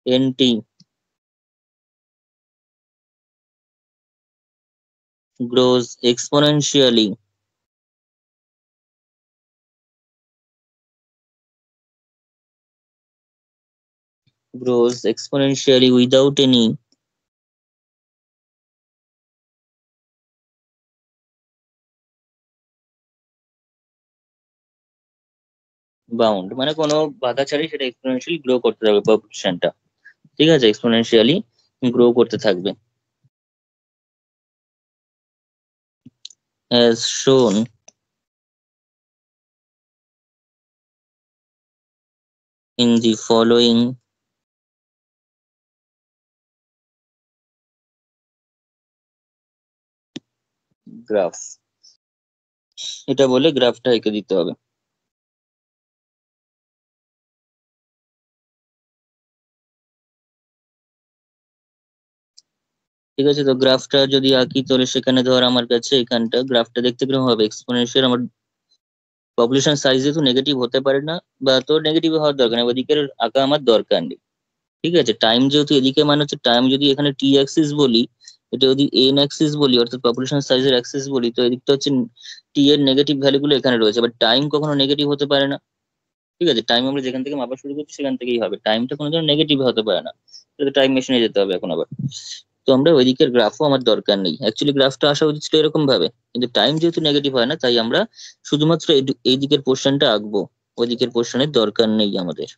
Speaker 1: nt grows exponentially without any bound, মানে কোনো বাধা ছাড়াই সেটা এক্সপোনেনশিয়ালি গ্রো করতে থাকবে পপুলেশনটা। ঠিক আছে, এক্সপোনেনশিয়ালি গ্রো করতে থাকবে, as shown in the following graph, এটা বলে গ্রাফটা এঁকে দিতে হবে। ঠিক আছে, তো গ্রাফটা যদি আঁকি তাহলে সেখানে ধর আমার কাছে এখানটা গ্রাফটা দেখতে কিরকম হবে, এক্সপোনেনশিয়াল। আমার পপুলেশন সাইজ যেহেতু নেগেটিভ হতে পারে না, বা তোর নেগেটিভ হওয়ার দরকার নেই, ওদিকের আঁকা আমার দরকার নেই। ঠিক আছে, টাইম যেহেতু এদিকে মানে হচ্ছে টাইম, যদি এখানে টি অ্যাক্সিস বলি, এটা যদি এন অ্যাক্সিস বলি অর্থাৎ পপুলেশন সাইজের অ্যাক্সিস বলি, তো এদিকটা হচ্ছে টি এর নেগেটিভ ভ্যালু গুলো এখানে রয়েছে, বাট টাইম কখনো নেগেটিভ হতে পারে না। ঠিক আছে, টাইম আমরা যেখান থেকে মাপা শুরু করছি সেখান থেকেই হবে, টাইমটা কোনো দিন নেগেটিভ হতে পারে না। টাইম মেশিনে যেতে হবে এখন আবার। তো আমরা ওই দিকের গ্রাফও আমার দরকার নেই, অ্যাকচুয়ালি গ্রাফটা আসা উচিত ছিল এরকম ভাবে, কিন্তু টাইম যেহেতু নেগেটিভ হয় না তাই আমরা শুধুমাত্র এই দিকের পোর্শনটা আঁকবো, ওই দিকের পোর্শনের দরকার নেই আমাদের।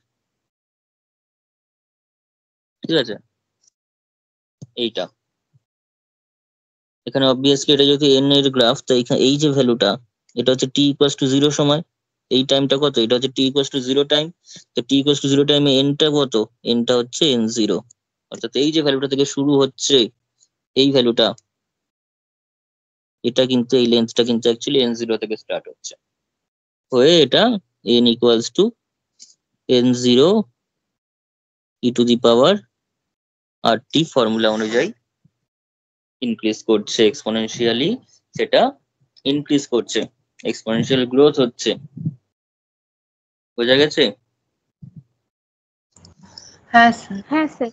Speaker 1: ঠিক আছে, এইটা এখানে অবভিয়াসলি এটা যেহেতু এন এর গ্রাফ, তো এখানে এই যে ভ্যালুটা, এটা হচ্ছে টি ইকুয়ালস টু 0 সময়, এই টাইমটা কত, এটা হচ্ছে টি ইকুয়ালস টু 0 টাইম। তো টি ইকুয়ালস টু 0 টাইমে এনটা কত, এনটা হচ্ছে n0, অর্থাৎ এই যে ভ্যালুটা থেকে শুরু হচ্ছে এই ভ্যালুটা, এটা কিন্তু এই লেন্থটা কিন্তু অ্যাকচুয়ালি n0 থেকে স্টার্ট হচ্ছে, হয়ে এটা n equals to n0 e to the power rt formula অনুযায়ী ইনক্রিজ করছে এক্সপোনেনশিয়ালি, সেটা ইনক্রিজ করছে, এক্সপোনেনশিয়াল গ্রোথ হচ্ছে। বোঝা গেছে?
Speaker 2: হ্যাঁ স্যার।
Speaker 3: হ্যাঁ স্যার।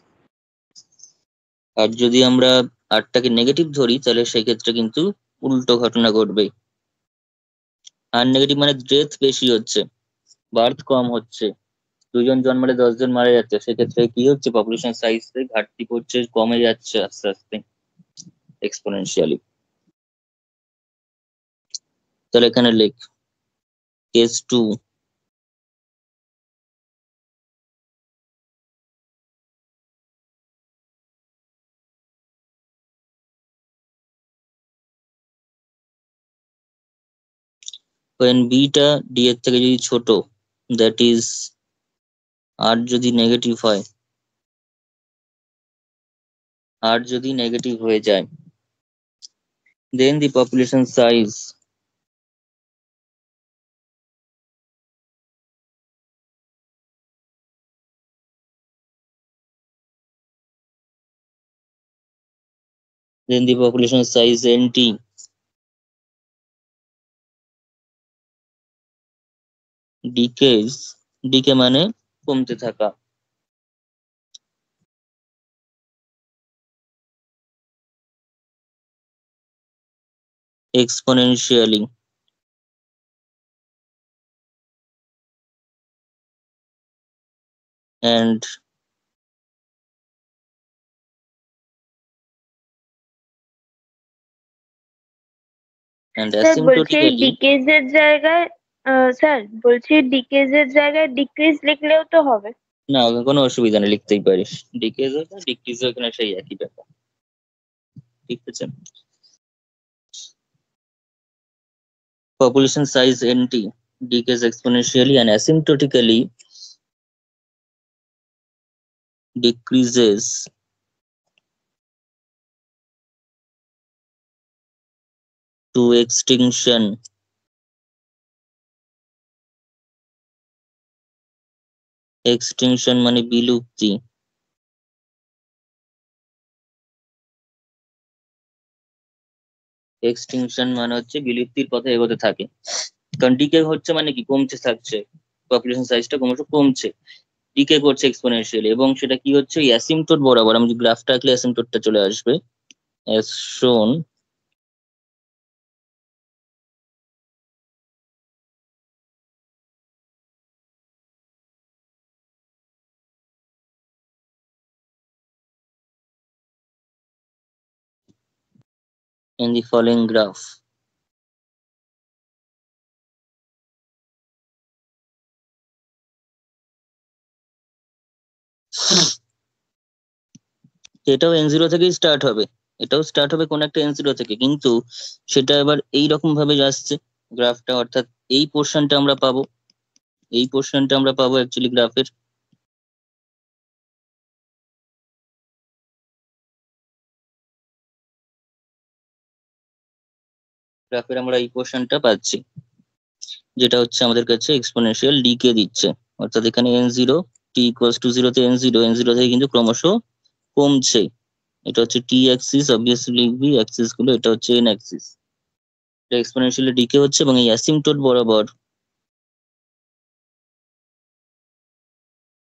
Speaker 1: আর যদি আমরা আরটাকে নেগেটিভ ধরি তাহলে সেক্ষেত্রে কিন্তু উল্টো ঘটনা ঘটবে। আর নেগেটিভ মানে ডেথ বেশি হচ্ছে, বার্থ কম হচ্ছে, 2 জন জন্মালে 10 জন মারা যাচ্ছে, সেক্ষেত্রে কি হচ্ছে, পপুলেশন সাইজ ঘাটতি পড়ছে, কমে যাচ্ছে আস্তে আস্তে এক্সপোনেনশিয়ালি। তাহলে এখানে লেখ কেস 2, when b টা d এর থেকে যদি ছোট, দ্যাট ইজ আর যদি নেগেটিভ হয়, আর যদি নেগেটিভ হয়ে যায়, then the population size nt decays, decay মানে কমতে থাকা, exponentially, and
Speaker 3: স্যার বলছি
Speaker 1: asymptotically,
Speaker 3: ডিকেজ এর জায়গায় স্যার বলছি ডিকেজ এর জায়গায় ডিক্রিজ লিখলেও তো হবে।
Speaker 1: না কোনো অসুবিধা নেই, লিখতেই পারিস, ডিকেজ হোক না ডিক্রিজ হোক না সেই একই ব্যাপার। ঠিক আছে, population size nt decays exponentially and asymptotically decreases to extinction মানে বিলুপ্তি, এক্সটিংশন মানে হচ্ছে বিলুপ্তির পথে এগোতে থাকে। কারণ ডিকে হচ্ছে মানে কি, কমতে থাকছে, পপুলেশন সাইজটা ক্রমশ কমছে, ডিকে করছে এক্সপোনেনশিয়ালি, এবং সেটা কি হচ্ছে ওই অ্যাসিম্পটোট বরাবর, আমি যদি গ্রাফটা আঁকলে অ্যাসিম্পটোটটা চলে আসবে, as shown in the following graph. এটাও n0 থেকেই স্টার্ট হবে, এটাও স্টার্ট হবে কোন একটা n0 থেকে, কিন্তু সেটা এবার এই রকম ভাবে আসছে গ্রাফটা, অর্থাৎ এই পোর্শনটা আমরা পাবো, এই পোর্শনটা আমরা পাবো অ্যাকচুয়ালি গ্রাফের, গ্রাফের আমরা ইকুয়েশনটা পাচ্ছি, যেটা হচ্ছে আমাদের কাছে এক্সপোনেনশিয়াল ডিকে দিচ্ছে। অর্থাৎ এখানে n0 t ইকুয়ালস টু 0 তে n0 থেকে কিন্তু ক্রমশ কমছে। এটা হচ্ছে টি অ্যাক্সিস, অবভিয়াসলি লিখবি অ্যাক্সিস গুলো, এটা হচ্ছে এন অ্যাক্সিস। এটা এক্সপোনেনশিয়ালি ডিকে হচ্ছে এবং এই অ্যাসিম্পটোট বরাবর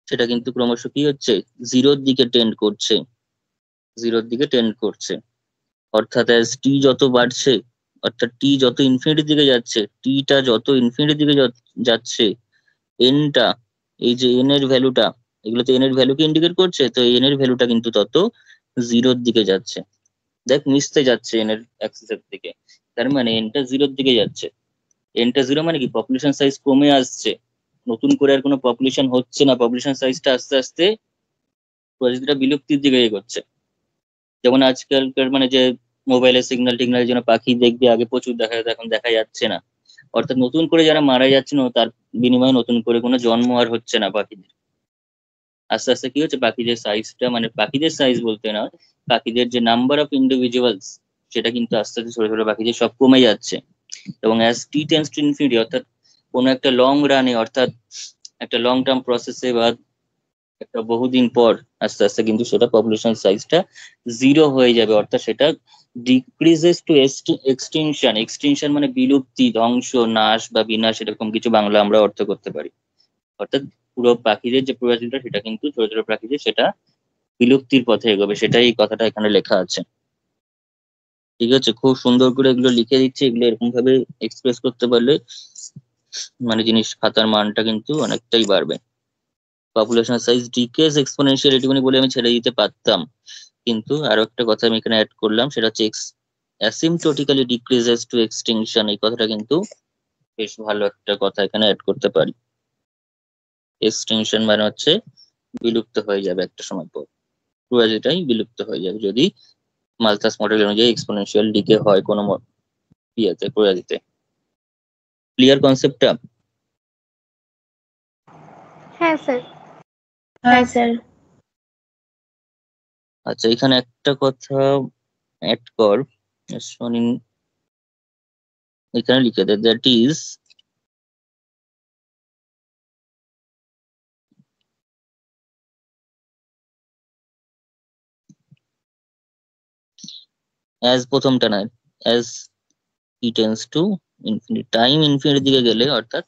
Speaker 1: সেটা কিন্তু ক্রমশ কি হচ্ছে, জিরোর দিকে টেন্ড করছে, জিরোর দিকে টেন্ড করছে। অর্থাৎ অ্যাজ টি যত বাড়ছে, অর্থাৎ টি যত ইনফিনিটির দিকে যাচ্ছে, টিটা যত ইনফিনিটির দিকে যাচ্ছে, এনটা, এই যে এন এর ভ্যালুটা, এগুলো তো এন এর ভ্যালুকে ইন্ডিকেট করছে, তো এন এর ভ্যালুটা কিন্তু তত জিরোর দিকে যাচ্ছে। দেখ মিশতে যাচ্ছে এন এর অ্যাক্সিসের দিকে, তার মানে এনটা জিরোর দিকে যাচ্ছে। এনটা জিরো মানে কি, পপুলেশন সাইজ কমে আসছে, নতুন করে আর কোনো পপুলেশন হচ্ছে না, পপুলেশন সাইজটা আস্তে আস্তে প্রজাতিটা বিলুপ্তির দিকে এগোচ্ছে। যেমন আজকালকার মানে যে মোবাইলের সিগন্যাল টিগন্যালের জন্য পাখি দেখবে আগে প্রচুর দেখা যেত, এখন দেখা যাচ্ছে না। অর্থাৎ নতুন করে যারা মারা যাচ্ছে না, তার বিনিময়ে নতুন করে কোনো জন্ম আর হচ্ছে না পাখিদের। আস্তে আস্তে কি হচ্ছে, পাখিদের সাইজটা, মানে পাখিদের সাইজ বলতে না, পাখিদের যে নাম্বার অফ ইন্ডিভিজুয়ালস, সেটা কিন্তু আস্তে আস্তে ছোট ছোট পাখিদের সব কমে যাচ্ছে। এবং as T tense to infinity, অর্থাৎ কোনো একটা লং রানে, অর্থাৎ একটা লং টার্ম প্রসেসে বা একটা বহুদিন পর আস্তে আস্তে কিন্তু সেটা পপুলেশন সাইজটা জিরো হয়ে যাবে। অর্থাৎ সেটা ডিক্রিজেস টু এক্সটিংশন। এক্সটিংশন মানে বিলুপ্তি, ধ্বংস, নাশ বা বিনাশ, এরকম কিছু বাংলা আমরা অর্থ করতে পারি। অর্থাৎ পুরো পাখিদের যে প্রজাতিটা, সেটা কিন্তু ছোট ছোট পাখিদের সেটা বিলুপ্তির পথে এগোবে, সেটাই এই কথাটা এখানে লেখা আছে। ঠিক আছে, খুব সুন্দর করে এগুলো লিখে দিচ্ছে, এগুলো এরকম ভাবে এক্সপ্রেস করতে পারলে মানে জিনিস খাতার মানটা কিন্তু অনেকটাই বাড়বে। পপুলেশন সাইজ ডিকেস এক্সপোনেনশিয়াল, এটুকুনি বলে আমি ছেড়ে দিতে পারতাম, কিন্তু আরো একটা কথা আমি এখানে অ্যাড করলাম, সেটা হচ্ছে অ্যাসিম্পটোটিক্যালি ডিক্রিজেস টু এক্সটিংশন। এই কথাটা কিন্তু বেশ ভালো একটা কথা এখানে অ্যাড করতে পারি। এক্সটিংশন মানে হচ্ছে বিলুপ্ত হয়ে যাবে একটা সময় পর, প্রজাতিটাই বিলুপ্ত হয়ে যাবে যদি মালথাস মডেল অনুযায়ী এক্সপোনেনশিয়াল ডিকে হয় কোনো ইয়েতে, প্রজাতিতে। ক্লিয়ার কনসেপ্টটা?
Speaker 3: হ্যাঁ স্যার।
Speaker 2: হ্যাঁ
Speaker 3: হ্যাঁ স্যার।
Speaker 1: আচ্ছা, এখানে একটা কথা অ্যাড কর, শোনিন, এখানে লিখে দে, দ্যাট ইজ অ্যাজ, প্রথমটা নয়, as e tends to infinity, time ইনফিনিটির দিকে গেলে, অর্থাৎ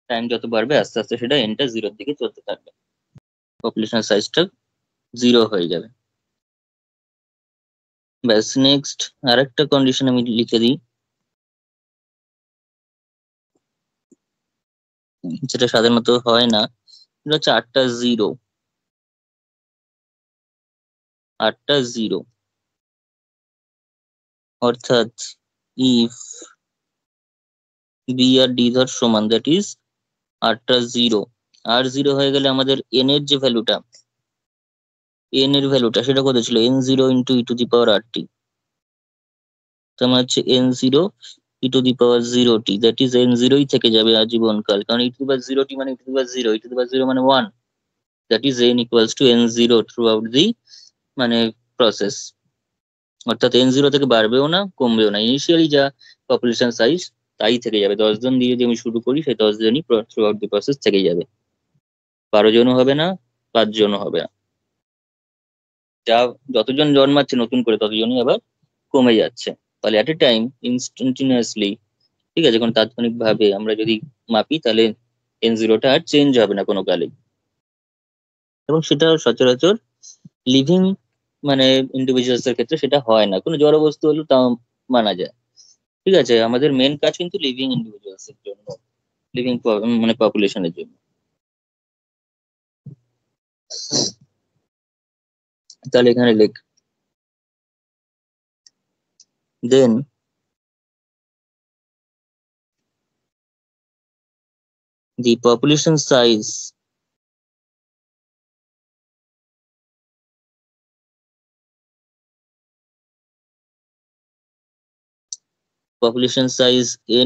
Speaker 1: টাইম যত বাড়বে আস্তে আস্তে সেটা এনটা জিরোর দিকে চলতে থাকবে, পপুলেশন সাইজটা জিরো হয়ে যাবে। ব্যাস, নেক্সট আরেকটা কন্ডিশন আমি লিখে দিই, যেটা সাধারণত হয় না। এটা হচ্ছে 8টা 0, 8টা 0, অর্থাৎ ইফ বি আর ডি ধর সমান, দ্যাট ইজ 8টা 0, আর 0 হয়ে গেলে আমাদের এন এর যে ভ্যালুটা, এন এর ভ্যালুটা সেটা কত ছিল, n0 into E to the পাওয়ার আর টি। তার মানে হচ্ছে n0 e to the power 0t, that is n0ই থেকে যাবে আজীবনকাল, কারণ ই টু দি পাওয়ার 0t মানে ই to the power 0, E to the পাওয়ার 0 মানে 1, that is n equals to n0 through out the মানে প্রসেস। অর্থাৎ n0 থেকে বাড়বেও না কমবেও না, ইনিশিয়ালি যা পপুলেশন সাইজ তাই থেকে যাবে। 10 জন দিয়ে যদি আমি শুরু করি, সেই 10 জনই থ্রু আউট দি প্রসেস থেকে যাবে, 12 জনও হবে না, 5 জনও হবে না। যা যতজন জন্মাচ্ছে নতুন করে, ততজনই আবার কমে যাচ্ছে। তাহলে অ্যাট এ টাইম, ইনস্ট্যান্টিনিয়াসলি, ঠিক আছে, কোনো তাৎক্ষণিক ভাবে আমরা যদি মাপি, তাহলে n0টা আর চেঞ্জ হবে না কোনো কালে। এবং সেটা সচরাচর লিভিং মানে ইন্ডিভিজুয়ালস এর ক্ষেত্রে সেটা হয় না, কোনো জড় বস্তু হলেও তাও মানা যায়। ঠিক আছে, আমাদের মেন কাজ কিন্তু লিভিং ইন্ডিভিজুয়ালস এর জন্য, লিভিং মানে পপুলেশনের জন্য। তাহলে এখানে লেখ, দেন the population size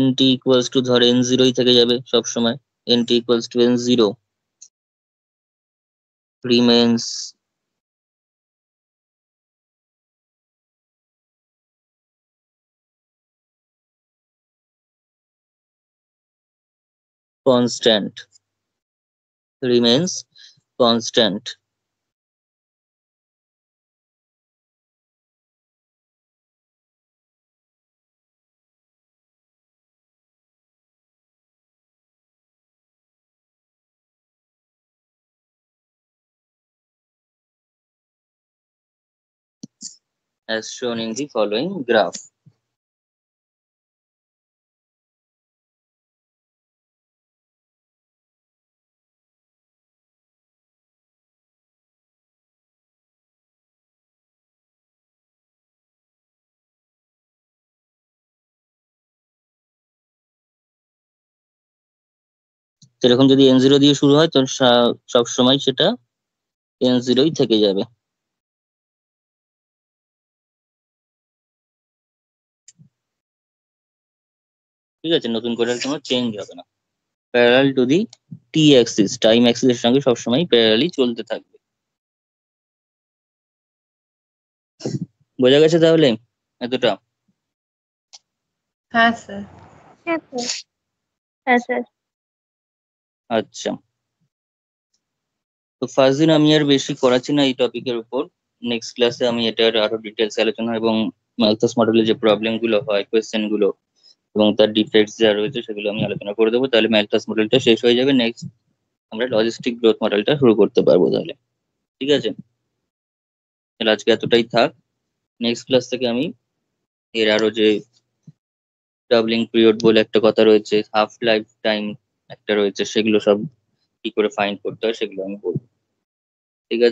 Speaker 1: nt equals to, ধর n0ই থেকে যাবে সব সময়, nt equals to n0 remains constant, remains constant. As shown in the following graph. এরকম যদি n0 দিয়ে শুরু হয় তো সব সময় সেটা n0ই থেকে যাবে। ঠিক আছে, নতুন করে আর কোনো চেঞ্জ হবে না। Parallel to the T axis, time অ্যাক্সিসের সঙ্গে সবসময় প্যারালালি চলতে থাকবে। বোঝা গেছে তাহলে এতটা?
Speaker 2: হ্যাঁ স্যার।
Speaker 3: হ্যাঁ স্যার। হ্যাঁ স্যার।
Speaker 1: আচ্ছা, তো ফার্স্ট দিন আমি আর বেশি করাচ্ছি না এই টপিকের উপর। নেক্সট ক্লাসে আমি এটার আরো ডিটেলস আলোচনা এবং ম্যালথাস মডেলের যে প্রবলেম গুলো হয়, কোয়েশ্চেন গুলো এবং তার ডিফেক্টস যা রয়েছে সেগুলো আমি আলোচনা করে দেবো। তাহলে ম্যালথাস মডেলটা শেষ হয়ে যাবে, নেক্সট আমরা লজিস্টিক গ্রোথ মডেলটা শুরু করতে পারবো তাহলে। ঠিক আছে, তাহলে আজকে এতটাই থাক। নেক্সট ক্লাস থেকে আমি এর আরো যে ডাবলিং পিরিয়ড বলে একটা কথা রয়েছে, হাফ লাইফ টাইম একটা রয়েছে, সেগুলো সব কি করে ফাইন্ড করতে হয় সেগুলো আমি বলবো। ঠিক আছে।